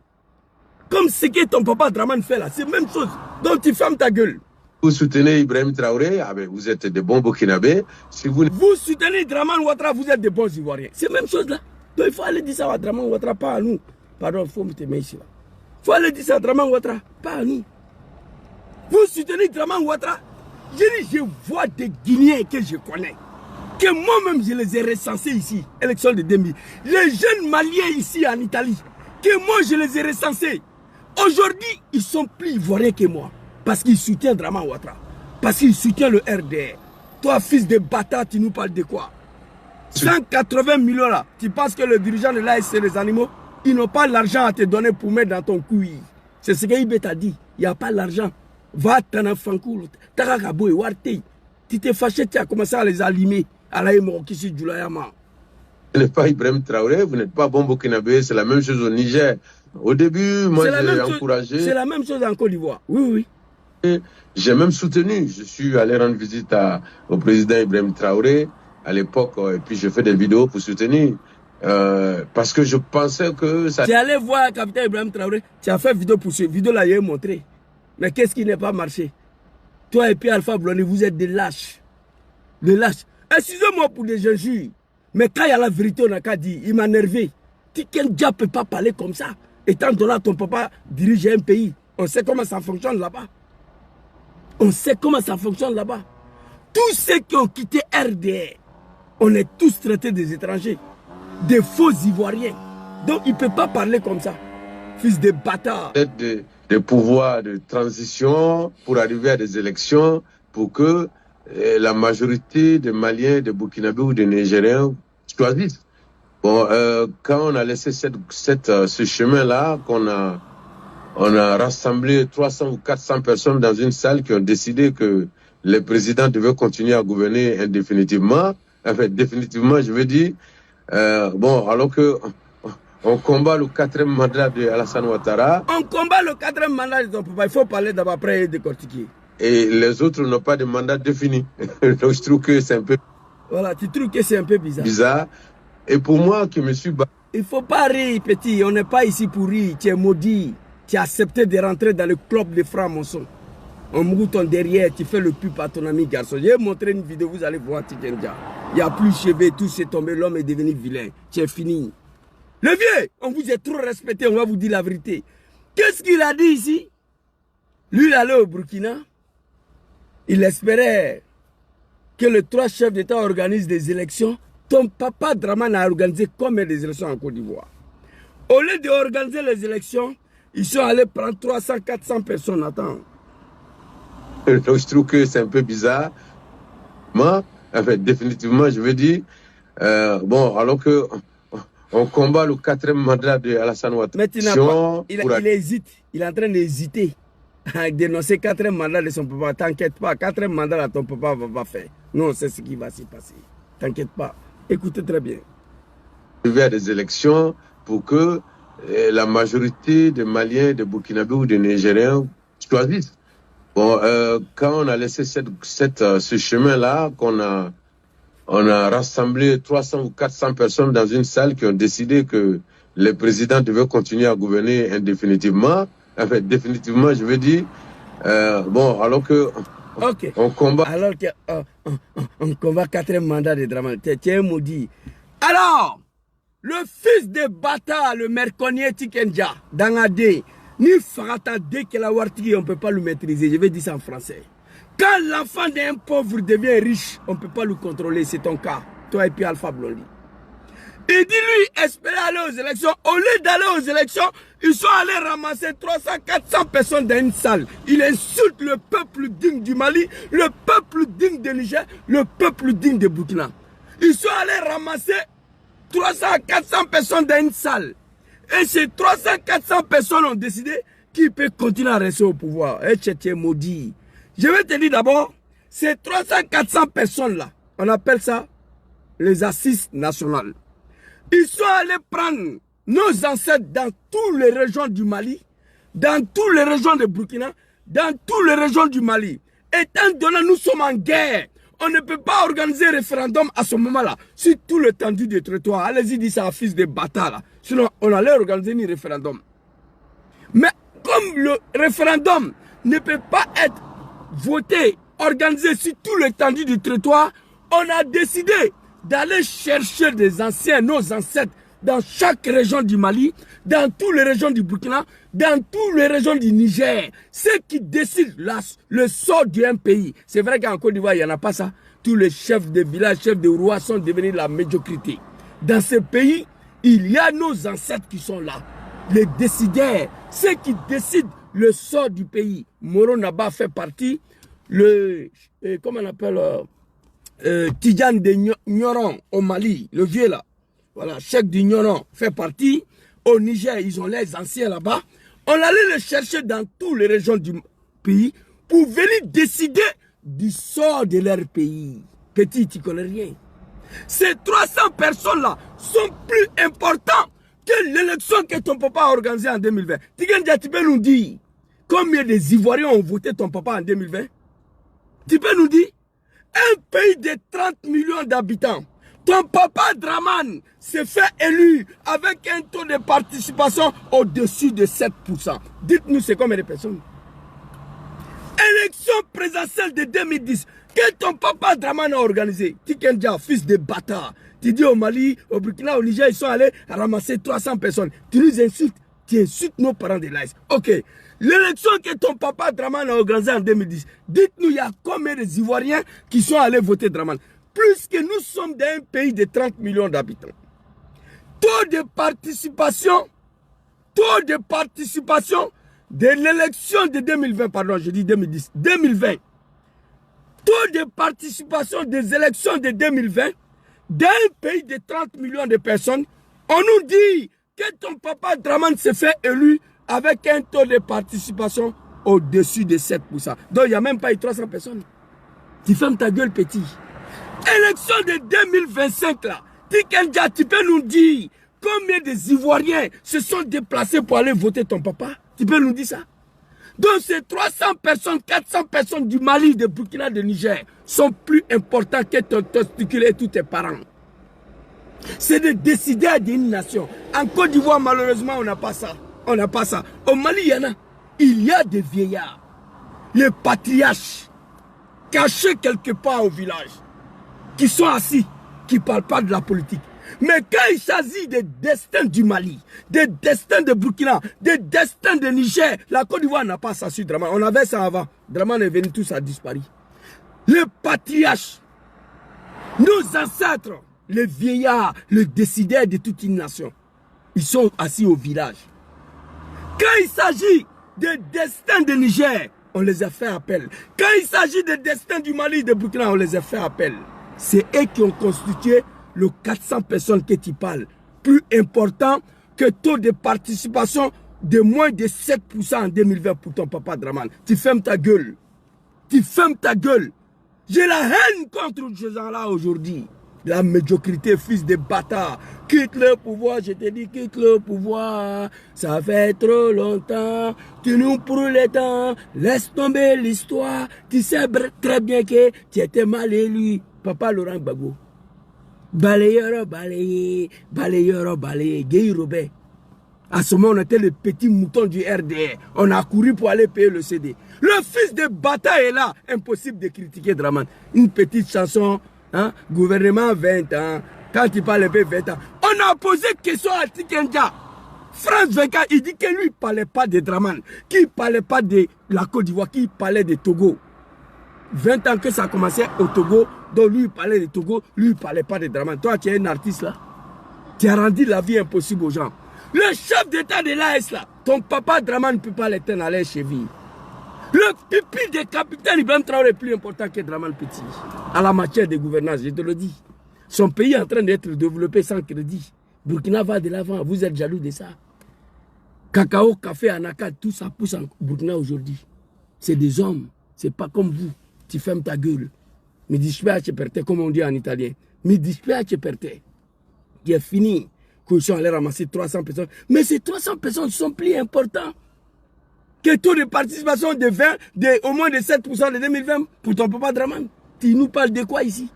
Comme ce que ton papa Draman fait là. C'est la même chose. Donc tu fermes ta gueule. Vous soutenez Ibrahim Traoré, vous êtes des bons Burkinabés. Si vous soutenez Draman Ouattara, vous êtes des bons Ivoiriens. C'est la même chose là. Donc il faut aller dire ça à Draman Ouattara, pas à nous. Pardon, il faut me mettre ici là. Il faut aller dire ça à Draman Ouattara, pas à nous. Vous soutenez Draman Ouattara. Je vois des Guinéens que je connais, que moi-même je les ai recensés ici, élection de 2000. Les jeunes Maliens ici en Italie, que moi je les ai recensés. Aujourd'hui, ils sont plus ivoiriens que moi. Parce qu'ils soutiennent Draman Ouattara. Parce qu'ils soutiennent le RDR. Toi, fils de bâtard, tu nous parles de quoi? 180 millions là. Tu penses que le dirigeant de l'AS, c'est les animaux? Ils n'ont pas l'argent à te donner pour mettre dans ton couille. C'est ce qu'Ibé t'a dit. Il n'y a pas l'argent. Va t'en fankoul. Tarakabo et Warte. Tu t'es fâché, tu as commencé à les allumer. Alaï Morokisi Djoulayama. Vous n'êtes pas Ibrahim Traoré, vous n'êtes pas bon Burkinabé, c'est la même chose au Niger. Au début, moi j'ai encouragé. C'est la même chose en Côte d'Ivoire. Oui, oui. J'ai même soutenu. Je suis allé rendre visite au président Ibrahim Traoré à l'époque, et puis je fais des vidéos pour soutenir. Parce que je pensais que ça... Tu es allé voir le capitaine Ibrahim Traoré, tu as fait vidéo pour ce vidéo là, il a montré. Mais qu'est-ce qui n'a pas marché? Toi et puis Alpha Blondy, vous êtes des lâches. Des lâches. Excusez-moi pour des injures. Mais quand il y a la vérité, on n'a qu'à dire, il m'a énervé. Quel gars ne peut pas parler comme ça? Étant donné que ton papa dirige un pays, on sait comment ça fonctionne là-bas. On sait comment ça fonctionne là-bas. Tous ceux qui ont quitté RDR, on est tous traités des étrangers, des faux Ivoiriens. Donc il ne peut pas parler comme ça. Fils de bâtard. Des pouvoirs de transition pour arriver à des élections pour que la majorité des Maliens, des Burkinabés ou des Nigériens choisissent. Bon, quand on a laissé ce chemin-là, on a rassemblé 300 ou 400 personnes dans une salle qui ont décidé que les présidents devaient continuer à gouverner indéfinitivement. Enfin, définitivement, je veux dire. Bon, alors que on combat le 4e mandat de Alassane Ouattara. On combat le 4e mandat de ton papa. Il faut parler d'abord après et décortiquer. Et les autres n'ont pas de mandat défini. Donc je trouve que c'est un peu... Voilà, tu trouves que c'est un peu bizarre. Et pour moi qui me suis battu... Il ne faut pas rire, petit. On n'est pas ici pour rire. Tu es maudit. Tu as accepté de rentrer dans le club de francs-maçons. On mouille ton derrière. Tu fais le pub à ton ami garçon. Je vais montrer une vidéo. Vous allez voir Tikendia. Il n'y a plus de cheveux. Tout s'est tombé. L'homme est devenu vilain. Tu es fini. Le vieux, on vous a trop respecté. On va vous dire la vérité. Qu'est-ce qu'il a dit ici? Lui, il allait au Burkina. Il espérait que les 3 chefs d'État organisent des élections Ton papa Draman a organisé combien d'élections en Côte d'Ivoire? Au lieu d'organiser les élections, ils sont allés prendre 300, 400 personnes. Attends. Donc, je trouve que c'est un peu bizarre. Moi, en fait, définitivement, je veux dire, bon, alors que on combat le 4e mandat de Alassane Ouattara. Mais il hésite. Il est en train d'hésiter à dénoncer 4e mandat de son papa. T'inquiète pas, 4e mandat là, ton papa va faire. Non, c'est ce qui va se passer. T'inquiète pas. Écoutez très bien. Vers des élections pour que la majorité des Maliens, des Burkinabés ou des Nigériens choisissent. Bon, quand on a laissé ce chemin-là, on a rassemblé 300 ou 400 personnes dans une salle qui ont décidé que les présidents devaient continuer à gouverner indéfinitivement. En fait, définitivement, je veux dire, bon, alors que on combat... Alors que on combat 4e mandat de Draman. Tiens, maudit. Alors, le fils de Bata, le merconnier Tikenja, Dangadé, ni Farata Dekelawartigi, on ne peut pas le maîtriser. Je vais dire ça en français. Quand l'enfant d'un pauvre devient riche, on ne peut pas le contrôler. C'est ton cas. Toi et puis Alpha Blondy. Il dit lui, espérer aller aux élections. Au lieu d'aller aux élections, ils sont allés ramasser 300, 400 personnes dans une salle. Il insulte le peuple digne du Mali, le peuple digne de Niger, le peuple digne de Burkina. Ils sont allés ramasser 300, 400 personnes dans une salle. Et ces 300, 400 personnes ont décidé qui peut continuer à rester au pouvoir. Et tu es maudit. Je vais te dire d'abord, ces 300, 400 personnes-là, on appelle ça les assises nationales. Ils sont allés prendre nos ancêtres dans toutes les régions du Mali, dans toutes les régions de Burkina, dans toutes les régions du Mali. Étant donné que nous sommes en guerre, on ne peut pas organiser un référendum à ce moment-là. Sur tout l'étendue du territoire, allez-y dire ça à fils de bâtard là. Sinon, on allait organiser un référendum. Mais comme le référendum ne peut pas être voté, organisé sur tout l'étendue du territoire, on a décidé d'aller chercher des anciens, nos ancêtres, dans chaque région du Mali, dans toutes les régions du Burkina, dans toutes les régions du Niger. Ceux qui décident le sort d'un pays. C'est vrai qu'en Côte d'Ivoire, il n'y en a pas ça. Tous les chefs de village, chefs de rois sont devenus la médiocrité. Dans ce pays, il y a nos ancêtres qui sont là. Les décideurs, ceux qui décident le sort du pays. Moro Naba fait partie. Comment on appelle Tidjane de Nyoron au Mali, le vieux là. Voilà, Cheikh du Nyoron fait partie. Au Niger, ils ont les anciens là-bas. On allait les chercher dans toutes les régions du pays pour venir décider du sort de leur pays. Petit, tu connais rien. Ces 300 personnes-là sont plus importantes que l'élection que ton papa a organisée en 2020. Tu peux nous dire combien des Ivoiriens ont voté ton papa en 2020? Tu peux nous dire? Un pays de 30 millions d'habitants. Ton papa Draman s'est fait élu avec un taux de participation au-dessus de 7%. Dites-nous c'est combien de personnes? Élection présidentielle de 2010 que ton papa Draman a organisé. Tikenja, fils de bâtard. Tu dis au Mali, au Burkina, au Niger, ils sont allés ramasser 300 personnes. Tu nous insultes. Tu insultes nos parents de l'AS. Ok. L'élection que ton papa Draman a organisée en 2010, dites-nous, il y a combien de Ivoiriens qui sont allés voter Draman? Plus que nous sommes dans un pays de 30 millions d'habitants. Taux de participation de l'élection de 2020, pardon, je dis 2010, 2020. Taux de participation des élections de 2020 dans un pays de 30 millions de personnes, on nous dit que ton papa Draman s'est fait élu avec un taux de participation au-dessus de 7%. Donc il n'y a même pas eu 300 personnes. Tu fermes ta gueule, petit. Élection de 2025 là, Tikenja, tu peux nous dire combien des Ivoiriens se sont déplacés pour aller voter ton papa? Tu peux nous dire ça? Donc ces 300 personnes, 400 personnes du Mali, de Burkina, de Niger sont plus importants que ton testicule et tous tes parents. C'est de décider d'une nation. En Côte d'Ivoire, malheureusement, on n'a pas ça. On n'a pas ça. Au Mali, il y en a. Il y a des vieillards, les patriarches, cachés quelque part au village, qui sont assis, qui ne parlent pas de la politique. Mais quand il s'agit des destins du Mali, des destins de Burkina, des destins de Niger, la Côte d'Ivoire n'a pas ça sur Draman. On avait ça avant. Draman est venu, tout ça a disparu. Les patriarches, nos ancêtres, les vieillards, les décideurs de toute une nation. Ils sont assis au village. Quand il s'agit des destins de Niger, on les a fait appel. Quand il s'agit des destins du Mali, de Burkina, on les a fait appel. C'est eux qui ont constitué le 400 personnes que tu parles. Plus important que taux de participation de moins de 7% en 2020 pour ton papa Draman. Tu fermes ta gueule. Tu fermes ta gueule. J'ai la haine contre ces gens-là aujourd'hui. La médiocrité, fils de bâtard. Quitte le pouvoir, je te dis, quitte le pouvoir. Ça fait trop longtemps. Tu nous brûles le temps. Laisse tomber l'histoire. Tu sais très bien que tu étais mal élu. Papa Laurent Gbagbo. Balayeur, balayé. Balayeur, balayé. Guy Robert. À ce moment, on était le petit mouton du RDR. On a couru pour aller payer le CD. Le fils de bâtard est là. Impossible de critiquer Draman. Une petite chanson, hein? Gouvernement 20 ans. Quand il parle un peu 20 ans. On a posé question à Tikenja. France 24, il dit que lui, il ne parlait pas de Draman. Qu'il ne parlait pas de la Côte d'Ivoire, qu'il parlait de Togo. 20 ans que ça a commencé au Togo. Donc lui, il parlait de Togo. Lui, il ne parlait pas de Draman. Toi, tu es un artiste là. Tu as rendu la vie impossible aux gens. Le chef d'état de l'AS là, ton papa Draman ne peut pas l'éteindre à l'air cheville. Le pipi des capitaines Ibrahim Traoré est plus important que Draman Petit. À la matière de gouvernance, je te le dis. Son pays est en train d'être développé sans crédit. Burkina va de l'avant, vous êtes jaloux de ça. Cacao, café, anaca, tout ça pousse en Burkina aujourd'hui. C'est des hommes, c'est pas comme vous. Tu fermes ta gueule. Mi dispiace per te, comme on dit en italien. Mi dispiace per te. Qui est fini. Qu'ils sont allés ramasser 300 personnes. Mais ces 300 personnes sont plus importants que le taux de participation de 20, au moins de 7% de 2020 pour ton papa Draman. Tu nous parles de quoi ici?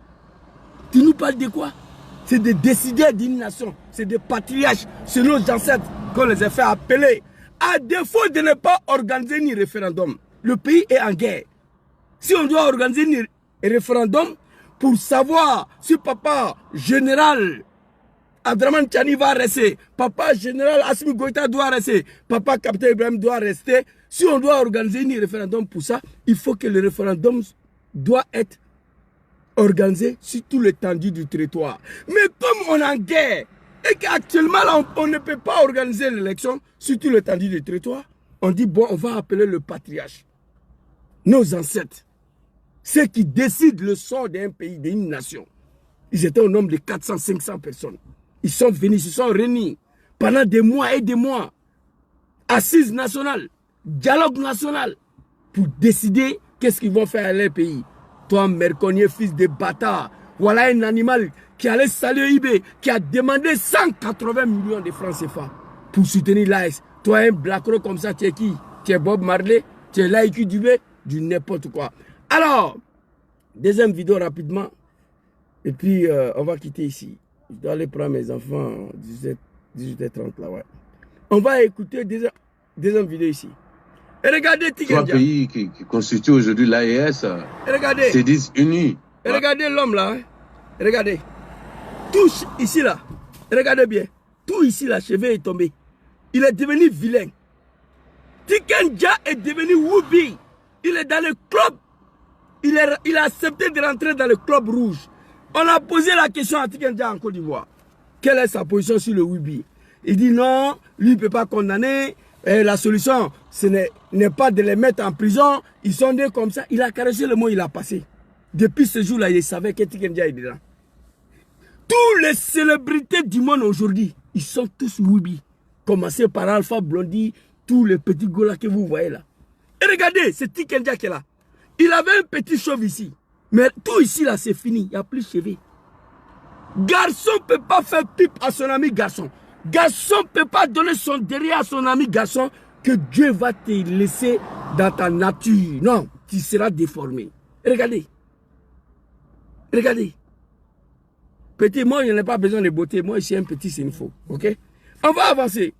Tu nous parles de quoi? C'est des décideurs d'une nation. C'est des patriarches. C'est nos ancêtres qu'on les a fait appeler. À défaut de ne pas organiser ni référendum, le pays est en guerre. Si on doit organiser un référendum pour savoir si papa général Abdraman Tchani va rester, papa général Assimi Goïta doit rester, papa capitaine Ibrahim doit rester. Si on doit organiser un référendum pour ça, il faut que le référendum doit être organisé sur tout l'étendue du territoire. Mais comme on est en guerre et qu'actuellement là, on ne peut pas organiser l'élection sur tout l'étendue du territoire, on dit bon, on va appeler le patriarche, nos ancêtres, ceux qui décident le sort d'un pays, d'une nation. Ils étaient au nombre de 400-500 personnes. Ils sont venus, ils se sont réunis pendant des mois et des mois. Assises nationales, dialogue national, pour décider qu'est-ce qu'ils vont faire à leur pays. Toi, Merconier, fils de bâtard, voilà un animal qui allait saluer eBay, qui a demandé 180 millions de francs CFA pour soutenir l'AS. Toi, un blacro comme ça, tu es qui? Tu es Bob Marley? Tu es Laïki Dubé? Du n'importe quoi. Alors, deuxième vidéo rapidement. Et puis, on va quitter ici. Je dois aller prendre mes enfants à 18h30 là, ouais. On va écouter deuxième vidéo ici. Et regardez Tikenja. Trois pays qui constituent aujourd'hui l'AES se disent unis. Et regardez l'homme là. Hein. Regardez. Tout ici là. Regardez bien. Tout ici là, cheveux est tombé. Il est devenu vilain. Tikenja est devenu Woubi. Il est dans le club. Il a accepté de rentrer dans le club rouge. On a posé la question à Tikenja en Côte d'Ivoire. Quelle est sa position sur le Woubi? Il dit non, lui ne peut pas condamner. Et la solution, ce n'est pas de les mettre en prison. Ils sont nés comme ça. Il a caressé le mot, il a passé. Depuis ce jour-là, il savait que Tikenja est dedans. Toutes les célébrités du monde aujourd'hui, ils sont tous Woubi. Commencé par Alpha Blondy, tous les petits gars que vous voyez là. Et regardez, c'est Tikenja qui est là. Il avait un petit chauve ici. Mais tout ici là, c'est fini. Il n'y a plus de cheveux. Garçon ne peut pas faire pipe à son ami garçon. Garçon ne peut pas donner son derrière à son ami garçon que Dieu va te laisser dans ta nature. Non, tu seras déformé. Regardez. Regardez. Petit, moi, je n'ai pas besoin de beauté. Moi, ici, un petit, c'est une faux. Ok? On va avancer.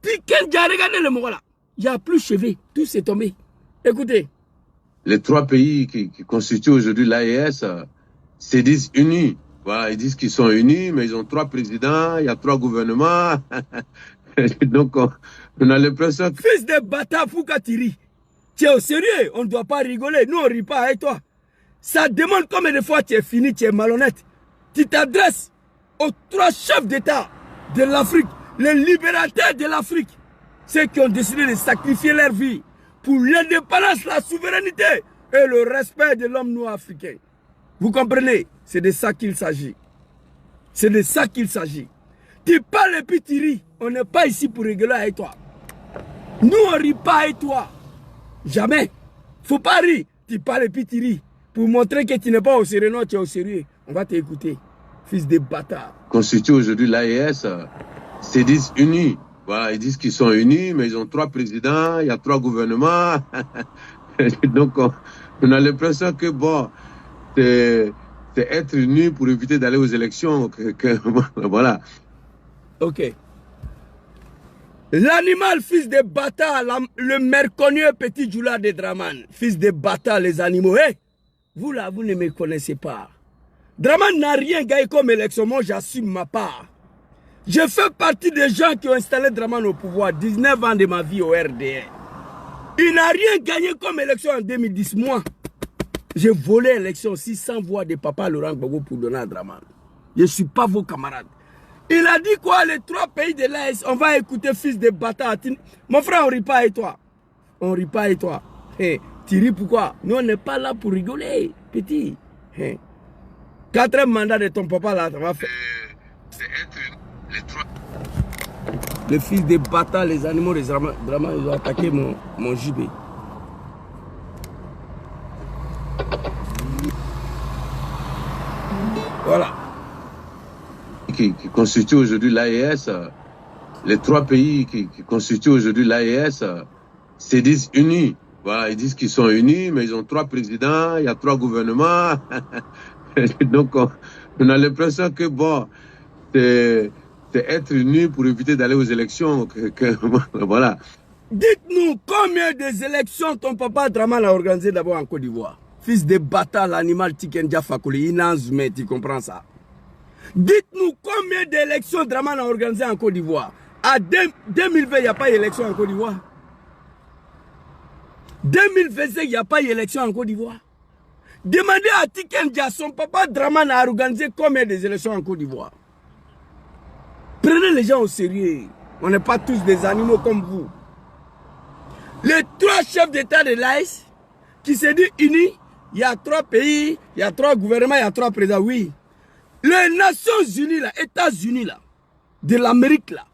Tikenja, regardez le mot là. Il n'y a plus de cheveux. Tout s'est tombé. Écoutez. Les trois pays qui constituent aujourd'hui l'AES se disent unis. Voilà, ils disent qu'ils sont unis, mais ils ont trois présidents, il y a trois gouvernements. Donc, on a l'impression que... Fils de bâtard, Fouka Tiri. Tu es au sérieux, on ne doit pas rigoler. Nous, on ne rit pas avec toi. Ça demande combien de fois tu es fini, tu es malhonnête. Tu t'adresses aux 3 chefs d'État de l'Afrique, les libérateurs de l'Afrique, ceux qui ont décidé de sacrifier leur vie pour l'indépendance, la souveraineté et le respect de l'homme noir africain. Vous comprenez? C'est de ça qu'il s'agit. C'est de ça qu'il s'agit. Tu parles et puis tu ris. On n'est pas ici pour rigoler avec toi. Nous, on ne rit pas avec toi. Jamais. Faut pas rire. Tu parles et puis tu ris. Pour montrer que tu n'es pas au sérieux, non, tu es au sérieux. On va t'écouter. Fils de bâtard. Constitue aujourd'hui l'AES, se disent unis. Voilà, ils disent qu'ils sont unis, mais ils ont 3 présidents, il y a 3 gouvernements. Donc, on a l'impression que, bon, c'est être unis pour éviter d'aller aux élections. Voilà. Ok. L'animal, fils de bâtard, le merconieux petit Djoula de Draman, fils de bâtard, les animaux. Hey, vous là, vous ne me connaissez pas. Draman n'a rien gagné comme élection, moi j'assume ma part. Je fais partie des gens qui ont installé Draman au pouvoir, 19 ans de ma vie au RDR. Il n'a rien gagné comme élection en 2010, moi. J'ai volé l'élection 600 voix de papa Laurent Gbagbo pour donner à Draman. Je ne suis pas vos camarades. Il a dit quoi, les 3 pays de l'AS, on va écouter fils de bâtard. Mon frère, on ne rit pas avec toi. On ne rit pas avec toi. Hey, tu ris pourquoi? Nous, on n'est pas là pour rigoler, petit. Hey. 4e mandat de ton papa là, ça va faire. C'est être les 3. Les fils de bâtard, les animaux, les dramas, ils ont attaqué mon JB. Voilà. Qui constituent aujourd'hui l'AES, les 3 pays qui constituent aujourd'hui l'AES, se disent unis. Voilà, ils disent qu'ils sont unis, mais ils ont 3 présidents, il y a 3 gouvernements. Donc, on a l'impression que, bon, c'est être unis pour éviter d'aller aux élections. Voilà. Dites-nous combien des élections ton papa Draman a organisé d'abord en Côte d'Ivoire. Fils de bâtard, l'animal Tikenja Fakoli, Inazme, tu comprends ça? Dites-nous combien d'élections Draman a organisé en Côte d'Ivoire. À 2020, il n'y a pas d'élection en Côte d'Ivoire. 2025, il n'y a pas d'élection en Côte d'Ivoire. Demandez à Tikenja, son papa Draman a organisé combien d'élections en Côte d'Ivoire. Prenez les gens au sérieux. On n'est pas tous des animaux comme vous. Les 3 chefs d'État de l'AES qui se disent unis, il y a 3 pays, il y a 3 gouvernements, il y a 3 présidents, oui. Les Nations Unies, là, États-Unis, là, de l'Amérique, là,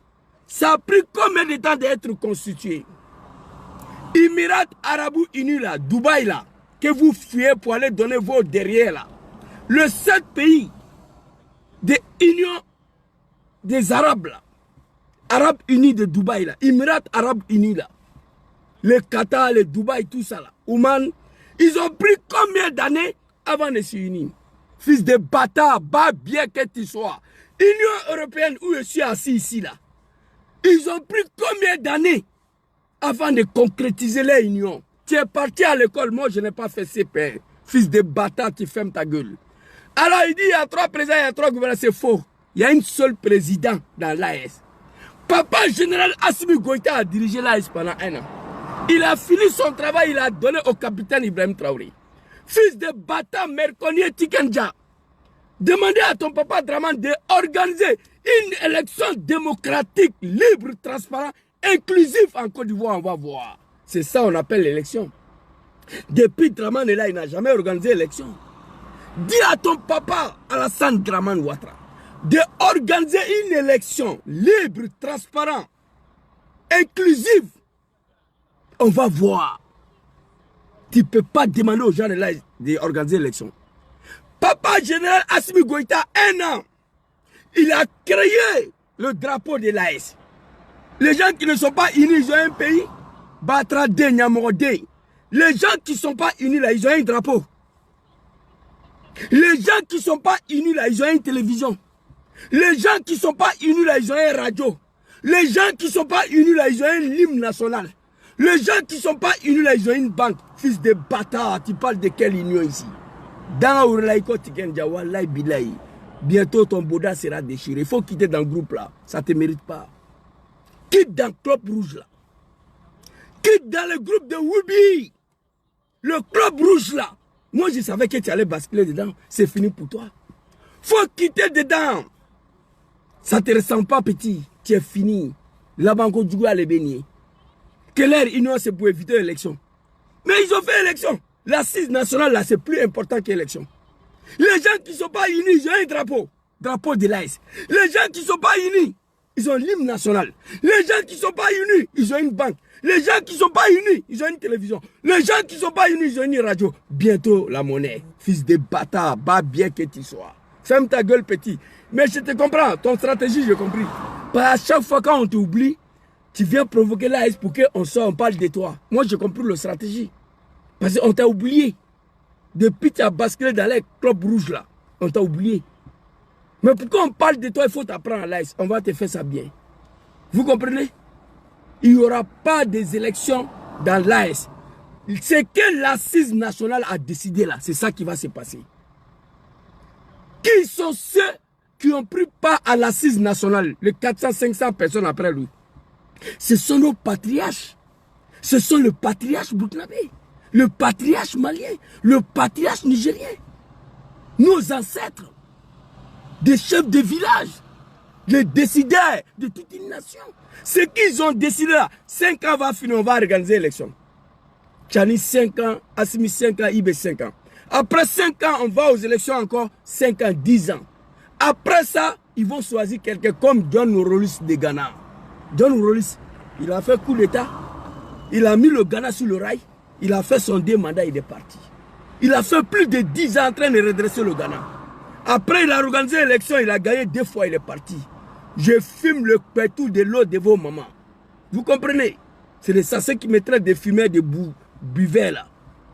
ça a pris combien de temps d'être constitué? Émirats Arabes Unis, là, Dubaï, là, que vous fuyez pour aller donner vos derrière, là. Le seul pays de l'Union des Arabes, là, Arabes Unis de Dubaï, là, Émirats Arabes Unis, là, le Qatar, le Dubaï, tout ça, là, Oman, ils ont pris combien d'années avant de s'unir? Fils de bâtard, bas bien que tu sois. Union européenne où je suis assis ici, là. Ils ont pris combien d'années avant de concrétiser leur union? Tu es parti à l'école, moi je n'ai pas fait CPR. Fils de bâtard, tu fermes ta gueule. Alors il dit il y a 3 présidents, il y a 3 gouverneurs, c'est faux. Il y a une seule président dans l'AS. Papa général Assimi Goïta a dirigé l'AS pendant 1 an. Il a fini son travail, il a donné au capitaine Ibrahim Traoré. Fils de bâtard, merconier Tikenja, demandez à ton papa Draman d'organiser une élection démocratique, libre, transparente, inclusive en Côte d'Ivoire, on va voir. C'est ça qu'on appelle l'élection. Depuis Draman est là, il n'a jamais organisé l'élection. Dis à ton papa Alassane Draman Ouattara d'organiser une élection libre, transparente, inclusive. On va voir. Tu ne peux pas demander aux gens d'organiser l'élection. Papa général Assimi Goïta, 1 an, il a créé le drapeau de l'AS. Les gens qui ne sont pas unis, ils ont un pays. Batra de Nyamorde. Les gens qui ne sont pas unis, là, ils ont un drapeau. Les gens qui ne sont pas unis, là, ils ont une télévision. Les gens qui ne sont pas unis, là, ils ont un radio. Les gens qui ne sont pas unis, là, ils ont un hymne national. Les gens qui ne sont pas unis, là, ils ont une banque. Fils de bâtard, tu parles de quelle union ici? Dans Ourlaïko Tikenja, Wallahi Bilahi, bientôt ton Bouddha sera déchiré. Il faut quitter dans le groupe là. Ça ne te mérite pas. Quitte dans le club rouge là. Quitte dans le groupe de Wubi. Le club rouge là. Moi je savais que tu allais basculer dedans. C'est fini pour toi. Faut quitter dedans. Ça ne te ressemble pas, petit. Tu es fini. La Banque du Goua les bénir. Quelle heure union c'est pour éviter l'élection? Mais ils ont fait l'élection. L'assise nationale, là, c'est plus important que l'élection. Les gens qui ne sont pas unis, ils ont un drapeau. Drapeau de l'AS. Les gens qui ne sont pas unis, ils ont l'hymne national. Les gens qui ne sont pas unis, ils ont une banque. Les gens qui ne sont pas unis, ils ont une télévision. Les gens qui ne sont pas unis, ils ont une radio. Bientôt, la monnaie. Fils de bâtard, bas bien que tu sois. Ferme ta gueule, petit. Mais je te comprends. Ton stratégie, j'ai compris. Parce à chaque fois quand on t'oublie, tu viens provoquer l'AS pour qu'on sort, on parle de toi. Moi, j'ai compris la stratégie. Parce qu'on t'a oublié. Depuis que tu as basculé dans les clubs rouges là, on t'a oublié. Mais pourquoi on parle de toi, il faut t'apprendre à l'AS. On va te faire ça bien. Vous comprenez? Il n'y aura pas des élections dans l'AS. C'est que l'assise nationale a décidé là. C'est ça qui va se passer. Qui sont ceux qui ont pris part à l'assise nationale? Les 400-500 personnes après lui. Ce sont nos patriarches. Ce sont le patriarche burkinabé, le patriarche malien, le patriarche nigérien. Nos ancêtres, des chefs de village, les décideurs de toute une nation. Ce qu'ils ont décidé là, 5 ans va finir, on va organiser l'élection. Tchani 5 ans, Assimi 5 ans, Ibé 5 ans. Après 5 ans, on va aux élections encore 5 ans, 10 ans. Après ça, ils vont choisir quelqu'un comme John Rawlings de Ghana. John Rawlings, il a fait coup d'État. Il a mis le Ghana sur le rail. Il a fait son 2 mandats, il est parti. Il a fait plus de 10 ans en train de redresser le Ghana. Après, il a organisé l'élection, il a gagné 2 fois, il est parti. Je fume le pétou de l'eau de vos mamans. Vous comprenez? C'est les sachets qui mettraient des fumeurs de buvets là.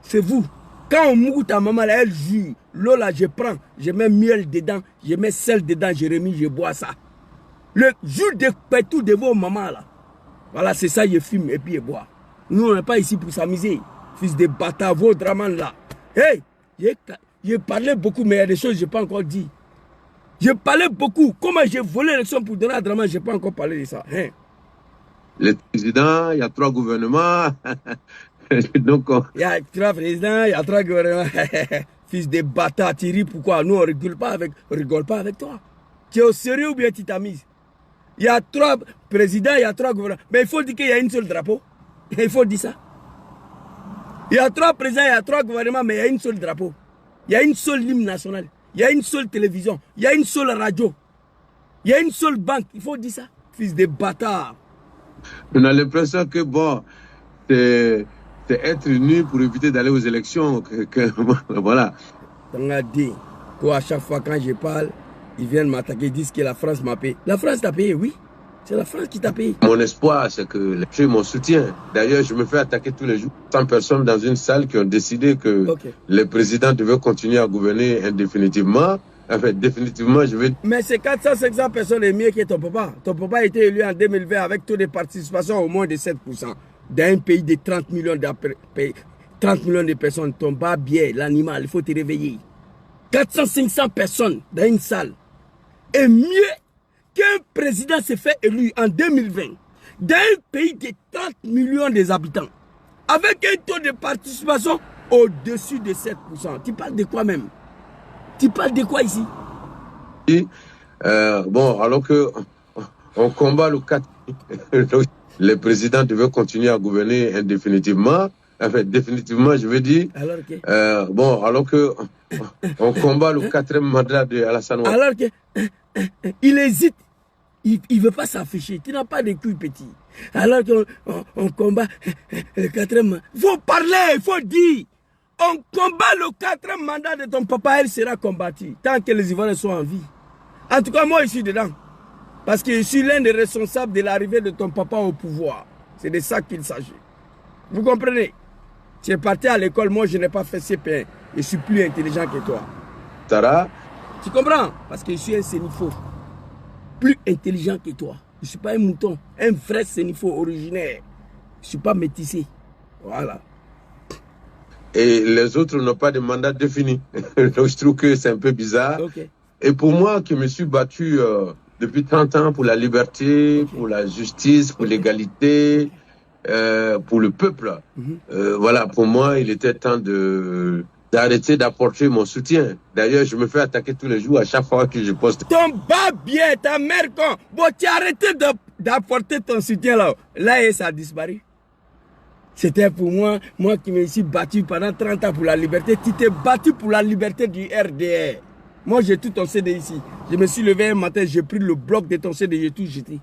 C'est vous. Quand on mouille ta maman là, elle jure. L'eau là, je prends, je mets miel dedans, je mets sel dedans, je remis, je bois ça. Le jour de pétou de vos mamans là. Voilà, c'est ça, je fume et puis je bois. Nous, on n'est pas ici pour s'amuser. Fils de bâtard, vos draman là. Hey, j'ai parlé beaucoup, mais il y a des choses que je n'ai pas encore dit. J'ai parlé beaucoup. Comment j'ai volé l'élection pour donner à Draman, je n'ai pas encore parlé de ça. Hein? Le président, il y a 3 gouvernements. Donc, il y a 3 présidents, il y a 3 gouvernements. Fils de bâtard, tu ris pourquoi? Nous, on ne rigole pas avec toi. Tu es au sérieux ou bien tu t'amuses? Il y a 3 présidents, il y a 3 gouvernements. Mais il faut dire qu'il y a une seule drapeau. Il faut dire ça. Il y a 3 présidents, il y a 3 gouvernements, mais il y a une seule drapeau. Il y a une seule hymne nationale. Il y a une seule télévision. Il y a une seule radio. Il y a une seule banque. Il faut dire ça. Fils de bâtard. On a l'impression que, bon, c'est être nu pour éviter d'aller aux élections. Voilà. On a dit qu'à chaque fois quand je parle, ils viennent m'attaquer, ils disent que la France m'a payé. La France t'a payé, oui. C'est la France qui t'a payé. Mon espoir, c'est que j'ai mon soutien. D'ailleurs, je me fais attaquer tous les jours. 100 personnes dans une salle qui ont décidé que le président devait continuer à gouverner indéfinitivement. Enfin, définitivement, je vais... Mais ces 400-500 personnes est mieux que ton papa. Ton papa a été élu en 2020 avec taux de participation au moins de 7%. Dans un pays de 30 millions de personnes, ton bas bien, l'animal, il faut te réveiller. 400-500 personnes dans une salle est mieux qu'un président s'est fait élu en 2020 dans un pays de 30 millions d'habitants avec un taux de participation au-dessus de 7%. Tu parles de quoi même? Tu parles de quoi ici? Bon, alors que on combat le 4, le président devait continuer à gouverner indéfinitivement. Enfin, définitivement, je veux dire. Alors que... bon, alors que on combat le 4e mandat de Alassane Ouattara. Alors que il hésite. Il ne veut pas s'afficher. Tu n'as pas de couilles petit. Alors qu'on combat le 4e mandat. Il faut parler, il faut dire. On combat le 4e mandat de ton papa, elle sera combattue. Tant que les Ivoiriens sont en vie. En tout cas, moi, je suis dedans. Parce que je suis l'un des responsables de l'arrivée de ton papa au pouvoir. C'est de ça qu'il s'agit. Vous comprenez? Tu es parti à l'école, moi je n'ai pas fait CP1. Je suis plus intelligent que toi. Tara? Tu comprends? Parce que je suis un sénifo. Plus intelligent que toi. Je ne suis pas un mouton. Un vrai sénifo originaire. Je ne suis pas métissé. Voilà. Et les autres n'ont pas de mandat défini. Donc je trouve que c'est un peu bizarre. Okay. Et pour moi qui me suis battu depuis 30 ans pour la liberté, pour la justice, pour l'égalité, pour le peuple, voilà, pour moi il était temps de d'arrêter d'apporter mon soutien. D'ailleurs, je me fais attaquer tous les jours à chaque fois que je poste. Ton bas bien, ta mère con. Bon, tu as arrêté d'apporter ton soutien là. Là, et ça a disparu. C'était pour moi qui me suis battu pendant 30 ans pour la liberté. Tu t'es battu pour la liberté du RDR. Moi, j'ai tout ton CD ici. Je me suis levé un matin, j'ai pris le bloc de ton CD, j'ai tout jeté.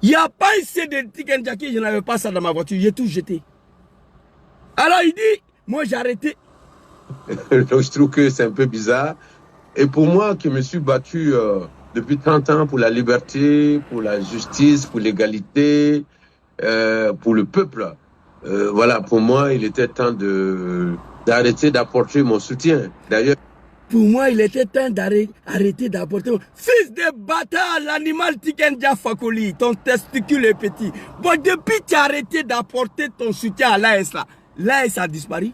Il n'y a pas un CD de Tiken Jah, je n'avais pas ça dans ma voiture, j'ai tout jeté. Alors il dit, moi j'ai arrêté. Donc je trouve que c'est un peu bizarre. Et pour moi qui me suis battu depuis 30 ans pour la liberté, pour la justice, pour l'égalité, pour le peuple, voilà, pour moi il était temps d'arrêter d'apporter mon soutien. D'ailleurs, pour moi, il était temps d'arrêter d'apporter. Fils de bâtard, l'animal Tiken Jah Fakoly, ton testicule est petit. Bon, depuis que tu as arrêté d'apporter ton soutien à l'AS là, l'AS a disparu.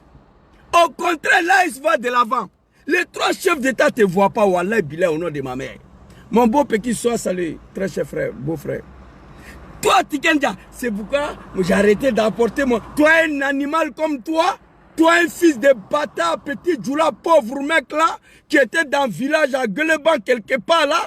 Au contraire, l'AS va de l'avant. Les trois chefs d'État ne te voient pas, Wallah Billah, au nom de ma mère. Mon beau petit, sois salué, très cher frère, beau frère. Toi, Tiken Jah, c'est pourquoi j'ai arrêté d'apporter mon... Toi, un animal comme toi, toi, un fils de bâtard, petit Djoula, pauvre mec là, qui était dans le village à Gueleban quelque part là,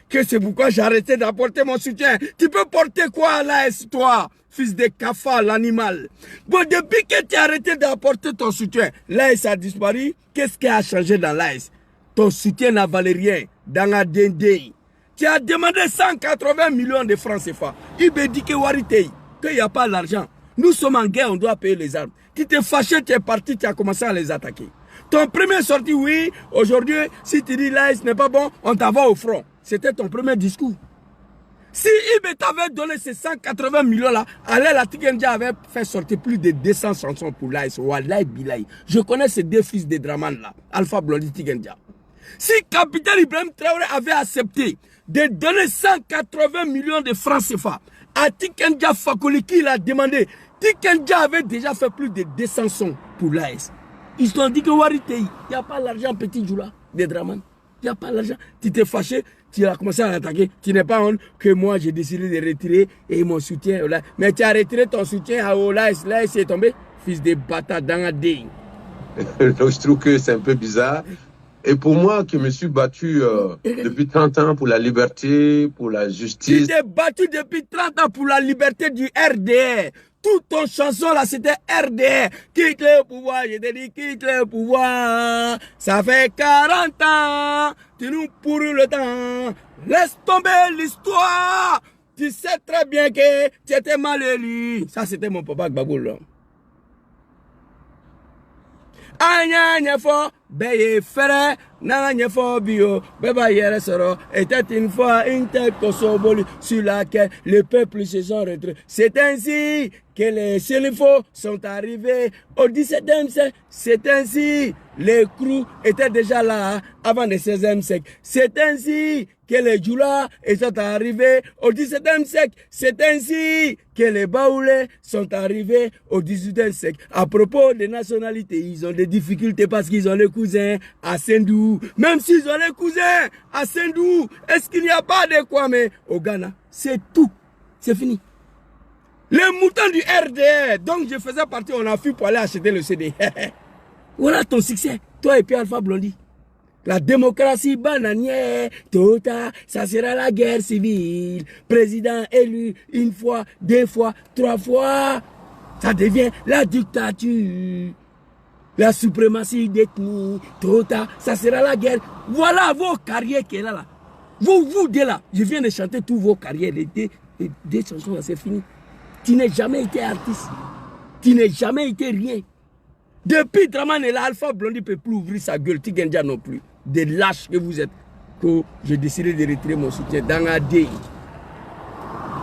que c'est pourquoi j'ai arrêté d'apporter mon soutien. Tu peux porter quoi à l'AS, toi, fils de cafard, l'animal? Bon, depuis que tu as arrêté d'apporter ton soutien, l'AS a disparu. Qu'est-ce qui a changé dans l'AS? Ton soutien n'a valé rien dans la DND. Tu as demandé 180 millions de francs CFA. Il me dit que Waritei, qu'il n'y a pas l'argent. Nous sommes en guerre, on doit payer les armes. Tu t'es fâché, tu es parti, tu as commencé à les attaquer. Ton premier sorti, oui, aujourd'hui, si tu dis là, ce n'est pas bon, on t'envoie au front. C'était ton premier discours. Si il t'avait donné ces 180 millions-là, allez, la Tiken Jah avait fait sortir plus de 200 chansons pour l'AS. Wallahi Bilahi. Je connais ces deux fils de Draman-là, Alpha Blondy, Tiken Jah. Si capitaine Ibrahim Traoré avait accepté de donner 180 millions de francs CFA à Tiken Jah Fakoly qui l'a demandé, Tiken Jah avait déjà fait plus de 200 sons pour l'AS. Ils se sont dit que Waritei, il n'y a pas l'argent, petit Djoula, de Draman. Il n'y a pas l'argent. Tu t'es fâché, tu as commencé à l'attaquer. Tu n'es pas honte que moi j'ai décidé de retirer et mon soutien. Mais tu as retiré ton soutien à l'AS. L'AS est tombé, fils de bâtard dans la dé. Donc je trouve que c'est un peu bizarre. Et pour moi qui me suis battu depuis 30 ans pour la liberté, pour la justice. Tu t'es battu depuis 30 ans pour la liberté du RDR. Toute ton chanson là c'était RDR. Quitte le pouvoir, je te dis quitte le pouvoir. Ça fait 40 ans, tu nous pourris le temps. Laisse tomber l'histoire. Tu sais très bien que tu étais mal élu. Ça c'était mon papa Gbagoul. Anya fo beye fere nanya fo bio beba yere soro était une fois une tête kosoboli sur laquelle le peuple se sont retrouvés. C'est ainsi que les Sénéfaux sont arrivés au XVIIe siècle. C'est ainsi les Krous étaient déjà là avant le XVIe siècle. C'est ainsi que les Djoula sont arrivés au XVIIe siècle. C'est ainsi que les Baoulés sont arrivés au XVIIIe siècle. À propos des nationalités, ils ont des difficultés parce qu'ils ont les cousins à Sendou. Même s'ils ont les cousins à Sendou, est-ce qu'il n'y a pas de Kwame au Ghana? C'est tout. C'est fini. Les moutons du RDR, donc je faisais partie, on a fui pour aller acheter le CD. Voilà ton succès, toi et puis Alpha Blondy. La démocratie bananière, tota, ça sera la guerre civile. Président élu une fois, deux fois, trois fois, ça devient la dictature. La suprématie d'ethnie, tota, ça sera la guerre. Voilà vos carrières qui est là. Vous deux là, je viens de chanter tous vos carrières, les deux chansons, c'est fini. Tu n'as jamais été artiste. Tu n'as jamais été rien. Depuis Draman et l'Alpha Blondy ne peut plus ouvrir sa gueule. Tiken Jah non plus. Des lâches que vous êtes. Que j'ai décidé de retirer mon soutien dans la DI.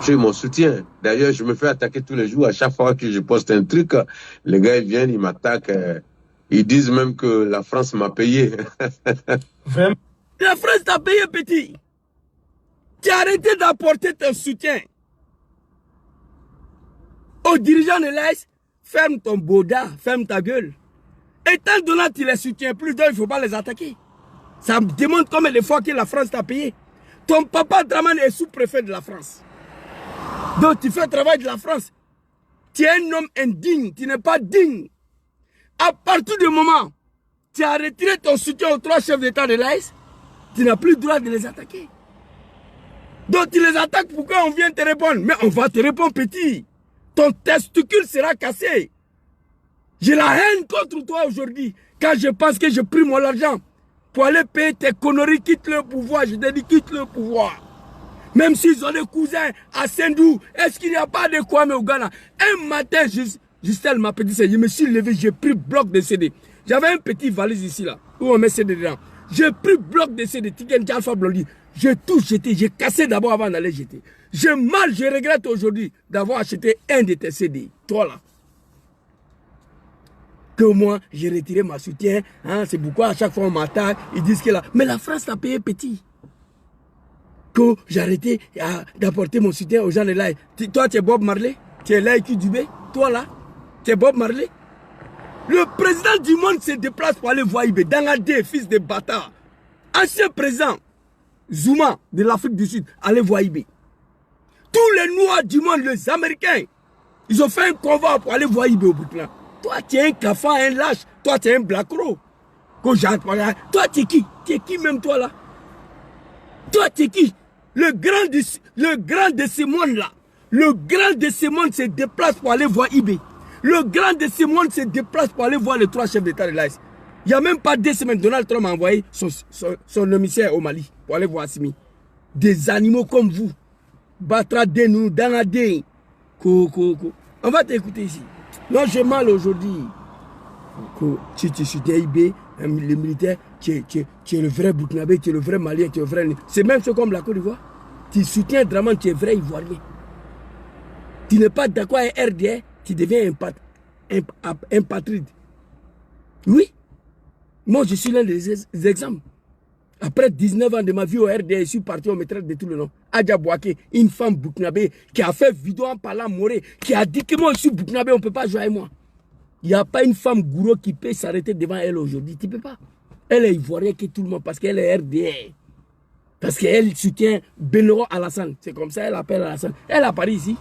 J'ai mon soutien. D'ailleurs, je me fais attaquer tous les jours. À chaque fois que je poste un truc, les gars ils viennent, ils m'attaquent. Ils disent même que la France m'a payé. Vraiment? La France t'a payé, petit. Tu as arrêté d'apporter ton soutien aux dirigeants de l'AS. Ferme ton boda, ferme ta gueule. Étant donné que tu les soutiens plus, donc il ne faut pas les attaquer. Ça me demande combien de fois que la France t'a payé. Ton papa Draman est sous-préfet de la France. Donc tu fais le travail de la France. Tu es un homme indigne, tu n'es pas digne. À partir du moment Tu as retiré ton soutien aux 3 chefs d'État de l'AES. Tu n'as plus le droit de les attaquer. Donc tu les attaques, pourquoi on vient te répondre? Mais on va te répondre, petit. Ton testicule sera cassé. J'ai la haine contre toi aujourd'hui. Quand je pense que je pris mon argent pour aller payer tes conneries, quitte le pouvoir. Je te dis, quitte le pouvoir. Même s'ils ont des cousins à Sendou, est-ce qu'il n'y a pas de Kwame au Ghana? Un matin, Justel m'a dit ça. Je me suis levé, j'ai pris bloc de CD. J'avais un petit valise ici, là, où on met CD dedans. J'ai pris bloc de CD, Tiken Alpha Blondie. J'ai tout jeté, j'ai cassé d'abord avant d'aller jeter. Je regrette aujourd'hui d'avoir acheté un de tes CD. Toi là. Que moi, j'ai retiré ma soutien. Hein, c'est pourquoi à chaque fois on m'attaque, ils disent que là. Mais la France t'a payé petit. Que j'ai arrêté d'apporter mon soutien aux gens de là. Toi, tu es Bob Marley. Tu es là qui Dubé. Toi là, tu es Bob Marley. Le président du monde se déplace pour aller voir Ibé. Dangadé, fils de bâtard. Ancien président. Zuma de l'Afrique du Sud, allez voir Ibé. Tous les Noirs du monde, les Américains, ils ont fait un convoi pour aller voir Ibé au Burkina. Toi, tu es un cafard, un lâche. Toi, tu es un black crow. Toi, tu es qui? Tu es qui même toi là? Toi, tu es qui? Le grand de ce monde-là. Le grand de ce monde se déplace pour aller voir Ibé. Le grand de ce monde se déplace pour aller voir les 3 chefs d'État de l'AES. Il n'y a même pas 2 semaines, Donald Trump a envoyé son émissaire au Mali pour aller voir Assimi. Des animaux comme vous. Batra Denou, Danadé. On va t'écouter ici. Non, j'ai mal aujourd'hui. Tu soutiens IB, les militaires, tu es le vrai Burkinabé, tu es le vrai Malien, tu es le vrai. C'est même ce comme la Côte d'Ivoire. Tu soutiens Draman, tu es vrai Ivoirien. Tu n'es pas d'accord avec RDR, tu deviens un patride. Oui. Moi, je suis l'un des exemples. Après 19 ans de ma vie au RDR, je suis parti au maîtresse de tout le nom. Adja Bouaké, une femme burkinabé qui a fait vidéo en parlant Moré, qui a dit que moi je suis burkinabé, on ne peut pas jouer avec moi. Il n'y a pas une femme gourou qui peut s'arrêter devant elle aujourd'hui. Tu ne peux pas. Elle est ivoirienne que tout le monde parce qu'elle est RDR. Parce qu'elle soutient Benoro Alassane. C'est comme ça qu'elle appelle Alassane. Elle est à Paris ici.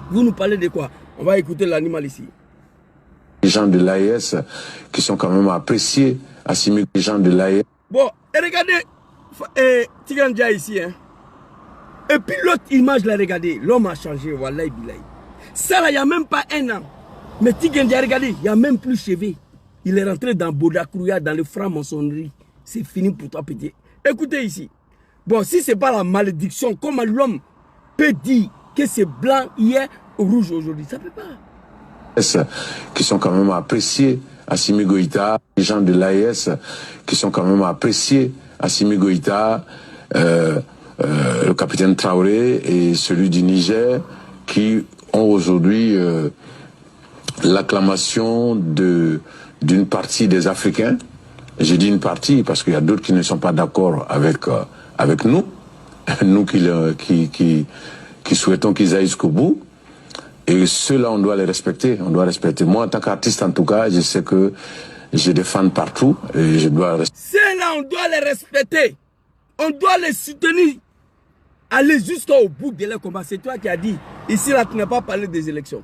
Vous nous parlez de quoi? On va écouter l'animal ici. Les gens de l'AES qui sont quand même appréciés, assimilés les gens de l'AES. Bon, et regardez, Tiganja ici, hein. Et puis l'autre image, là, regardez, l'homme a changé, wallahi billahi. Ça là, il n'y a même pas 1 an. Mais Tiganja, regardez, il n'y a même plus cheveux. Il est rentré dans Bodakrouya, dans le franc-maçonnerie. C'est fini pour toi, petit. Écoutez ici. Bon, si ce n'est pas la malédiction, comment l'homme peut dire que c'est blanc hier ou rouge aujourd'hui? Ça ne peut pas. Qui sont quand même appréciés, Assimi Goïta, les gens de l'AES qui sont quand même appréciés, Assimi Goïta, le capitaine Traoré et celui du Niger, qui ont aujourd'hui l'acclamation d'une partie des Africains. Je dis une partie parce qu'il y a d'autres qui ne sont pas d'accord avec nous, nous qui souhaitons qu'ils aillent jusqu'au bout. Et ceux-là, on doit les respecter. On doit respecter. Moi, en tant qu'artiste, en tout cas, je sais que j'ai des fans partout. Et je dois respecter. Ceux-là, on doit les respecter. On doit les soutenir. Aller jusqu'au bout de leur combat. C'est toi qui as dit. Ici, là, tu n'as pas parlé des élections.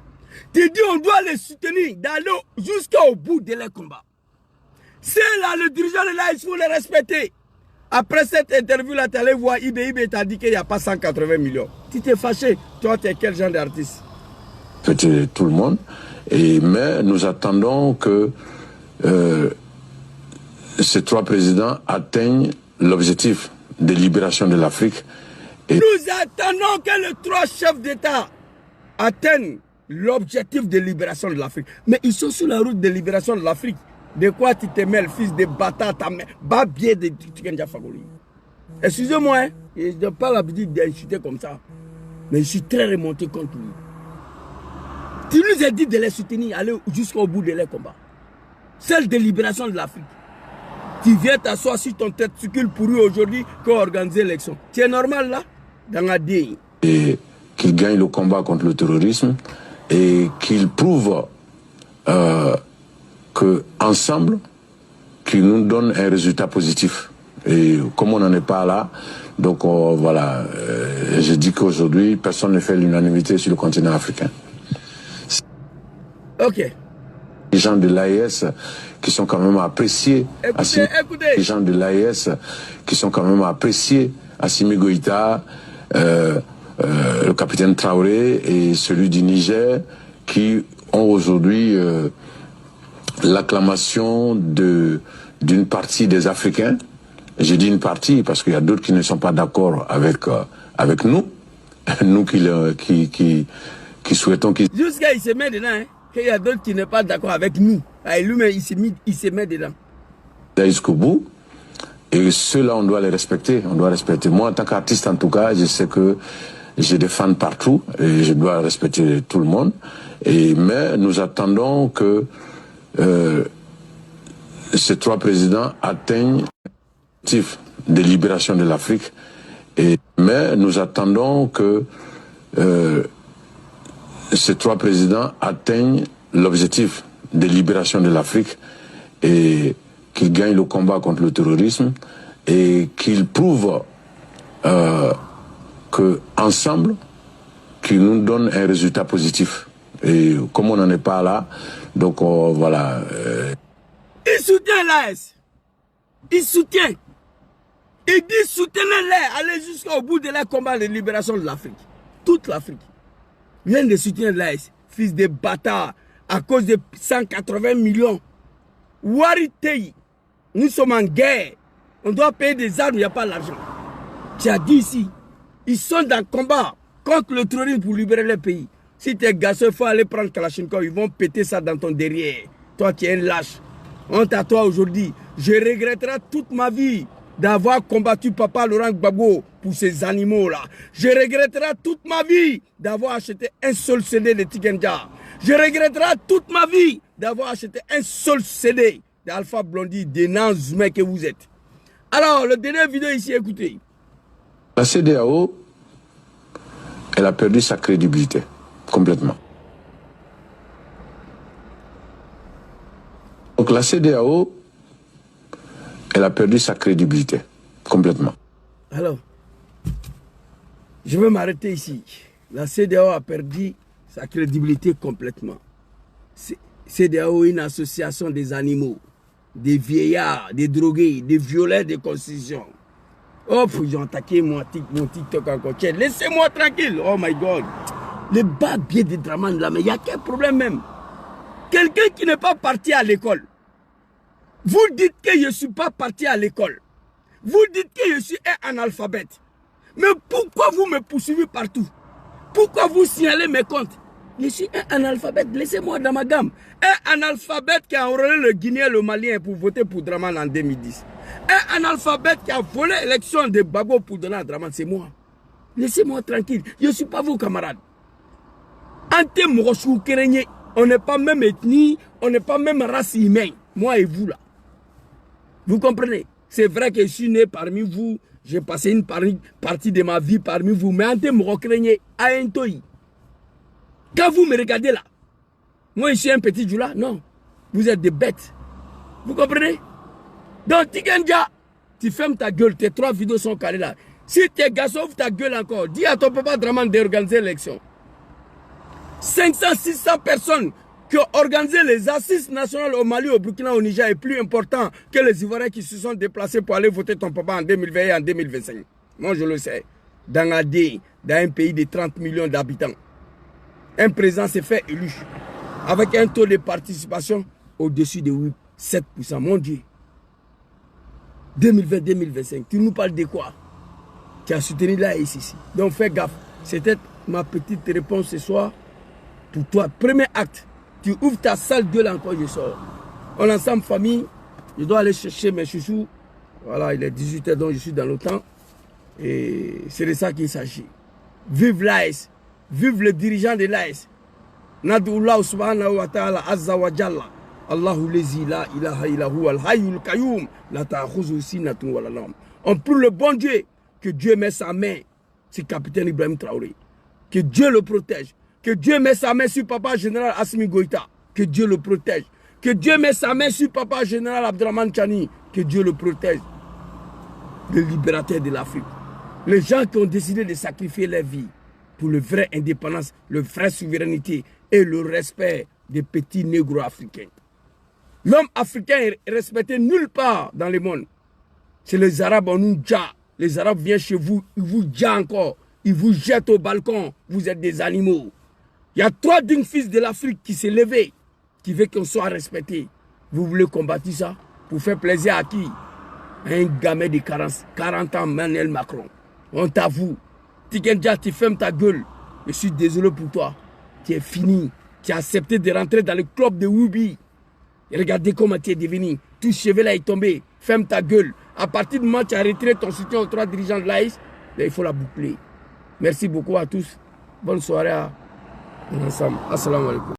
Tu dis on doit les soutenir. D'aller jusqu'au bout de leur combat. Ceux-là, le dirigeant de là, il faut les respecter. Après cette interview-là, tu allais voir IBI t'a dit qu'il n'y a pas 180 millions. Tu t'es fâché. Toi, tu es quel genre d'artiste? Tout le monde, mais nous attendons que ces 3 présidents atteignent l'objectif de libération de l'Afrique. Nous attendons que les 3 chefs d'État atteignent l'objectif de libération de l'Afrique. Mais ils sont sur la route de libération de l'Afrique. De quoi tu te mêles, fils de bâtard, ta mère, babier de Tikenja Fagoli. Excusez-moi, hein, je n'ai pas l'habitude d'insulter comme ça. Mais je suis très remonté contre lui. Tu nous as dit de les soutenir, aller jusqu'au bout de leur combat. Celle de libération de l'Afrique. Tu viens t'asseoir sur ton testicule pourri aujourd'hui pour organiser l'élection. Tu es normal là? Dans la DI. Et qu'ils gagnent le combat contre le terrorisme et qu'ils prouvent qu'ensemble, qu'ils nous donnent un résultat positif. Et comme on n'en est pas là, donc voilà, je dis qu'aujourd'hui, personne ne fait l'unanimité sur le continent africain. Ok. Les gens de l'AES qui sont quand même appréciés. Écoutez. Les gens de l'AES qui sont quand même appréciés. Assimi Goïta, le capitaine Traoré et celui du Niger qui ont aujourd'hui l'acclamation d'une partie des Africains. J'ai dit une partie parce qu'il y a d'autres qui ne sont pas d'accord avec nous. Nous qui souhaitons qu'ils... Jusqu'à il se met dedans, hein, qu'il y a d'autres qui ne sont pas d'accord avec nous. Lui-même, il se met dedans. Jusqu'au bout. Et ceux-là, on doit les respecter. On doit respecter. Moi, en tant qu'artiste, en tout cas, je sais que j'ai des fans partout et je dois respecter tout le monde. Mais nous attendons que ces trois présidents atteignent l'objectif de libération de l'Afrique. Mais nous attendons que ces trois présidents atteignent l'objectif de libération de l'Afrique et qu'ils gagnent le combat contre le terrorisme et qu'ils prouvent qu'ensemble, qu'ils nous donnent un résultat positif. Et comme on n'en est pas là, donc voilà. Il soutient l'AS. Il soutient. Il dit soutenez-les, allez jusqu'au bout de leur combat de libération de l'Afrique. Toute l'Afrique. Vient de soutenir l'AS, fils de bâtard, à cause de 180 millions. Waritei, nous sommes en guerre. On doit payer des armes, il n'y a pas l'argent. Tu as dit ici, ils sont dans le combat contre le terrorisme pour libérer le pays. Si tes gars, il faut aller prendre Kalachnikov, ils vont péter ça dans ton derrière. Toi, tu es un lâche. Honte à toi aujourd'hui. Je regretterai toute ma vie d'avoir combattu Papa Laurent Gbagbo pour ces animaux-là. Je regretterai toute ma vie d'avoir acheté un seul CD de Tikenja. Je regretterai toute ma vie d'avoir acheté un seul CD d'Alpha Blondy, des nains humains que vous êtes. Alors, le dernier vidéo ici, écoutez. La CEDEAO, elle a perdu sa crédibilité, complètement. Donc la CEDEAO, elle a perdu sa crédibilité, complètement. Alors, je vais m'arrêter ici. La CEDEAO a perdu sa crédibilité complètement. CEDEAO est une association des animaux, des vieillards, des drogués, des violeurs de constitution. Oh, ils ont attaqué mon TikTok encore. Laissez-moi tranquille. Oh my God. Les bas biais de Dramane là, mais il y a quel problème même? Quelqu'un qui n'est pas parti à l'école. Vous dites que je ne suis pas parti à l'école. Vous dites que je suis un analphabète. Mais pourquoi vous me poursuivez partout? Pourquoi vous signalez mes comptes? Je suis un analphabète, laissez-moi dans ma gamme. Un analphabète qui a enrôlé le Guinéen et le Malien pour voter pour Dramane en 2010. Un analphabète qui a volé l'élection de Gbagbo pour donner à Dramane, c'est moi. Laissez-moi tranquille, je ne suis pas vos camarades. On n'est pas même ethnie, on n'est pas même race humaine. Moi et vous là. Vous comprenez? C'est vrai que je suis né parmi vous, j'ai passé une partie de ma vie parmi vous, mais en termes de quand vous me regardez là, moi je suis un petit Djoula, non, vous êtes des bêtes. Vous comprenez? Donc Tikenja, tu fermes ta gueule, tes 3 vidéos sont calées là. Si tes gars ouvre ta gueule encore, dis à ton papa Dramane d'organiser l'élection. 500-600 personnes qui ont organisé les assises nationales au Mali, au Burkina, au Niger est plus important que les Ivoiriens qui se sont déplacés pour aller voter ton papa en 2020 et en 2025. Moi je le sais. Dans un pays de 30 millions d'habitants, un président s'est fait élu avec un taux de participation au-dessus de 7%. Mon Dieu. 2020-2025, tu nous parles de quoi? Tu as soutenu là et ici. Donc fais gaffe. C'était ma petite réponse ce soir pour toi. Premier acte, tu ouvres ta sale gueule encore, je sors. On est ensemble, famille. Je dois aller chercher mes chouchous. Voilà, il est 18h, donc je suis dans le temps. Et c'est de ça qu'il s'agit. Vive l'AS. Vive le dirigeant de l'AS. Nadullah subhanahu wa ta'ala azza wa jalla. Allahu lezi la ilaha illahu al-hayyul qayyum la ta'khuzu sinatun wa la nawm. On prie le bon Dieu, que Dieu met sa main sur capitaine Ibrahim Traoré. Que Dieu le protège. Que Dieu met sa main sur papa général Assimi Goïta. Que Dieu le protège. Que Dieu met sa main sur papa général Abdraman Chani. Que Dieu le protège. Le libérateur de l'Afrique. Les gens qui ont décidé de sacrifier leur vie pour le vrai indépendance, le vrai souveraineté et le respect des petits négro africains. L'homme africain est respecté nulle part dans le monde. C'est les Arabes, on nous dja. Les Arabes viennent chez vous, ils vous dja encore. Ils vous jettent au balcon. Vous êtes des animaux. Il y a 3 dignes fils de l'Afrique qui s'est levé, qui veut qu'on soit respecté. Vous voulez combattre ça pour faire plaisir à qui? Un gamin de 40 ans, Emmanuel Macron. On t'avoue. Tikendja, tu fermes ta gueule. Je suis désolé pour toi. Tu es fini. Tu as accepté de rentrer dans le club de Woubi. Et regardez comment tu es devenu. Tout cheveu là est tombé. Ferme ta gueule. À partir du moment où tu as retiré ton soutien aux 3 dirigeants de l'AIS, il faut la boucler. Merci beaucoup à tous. Bonne soirée à ensemble. Assalamu alaikum.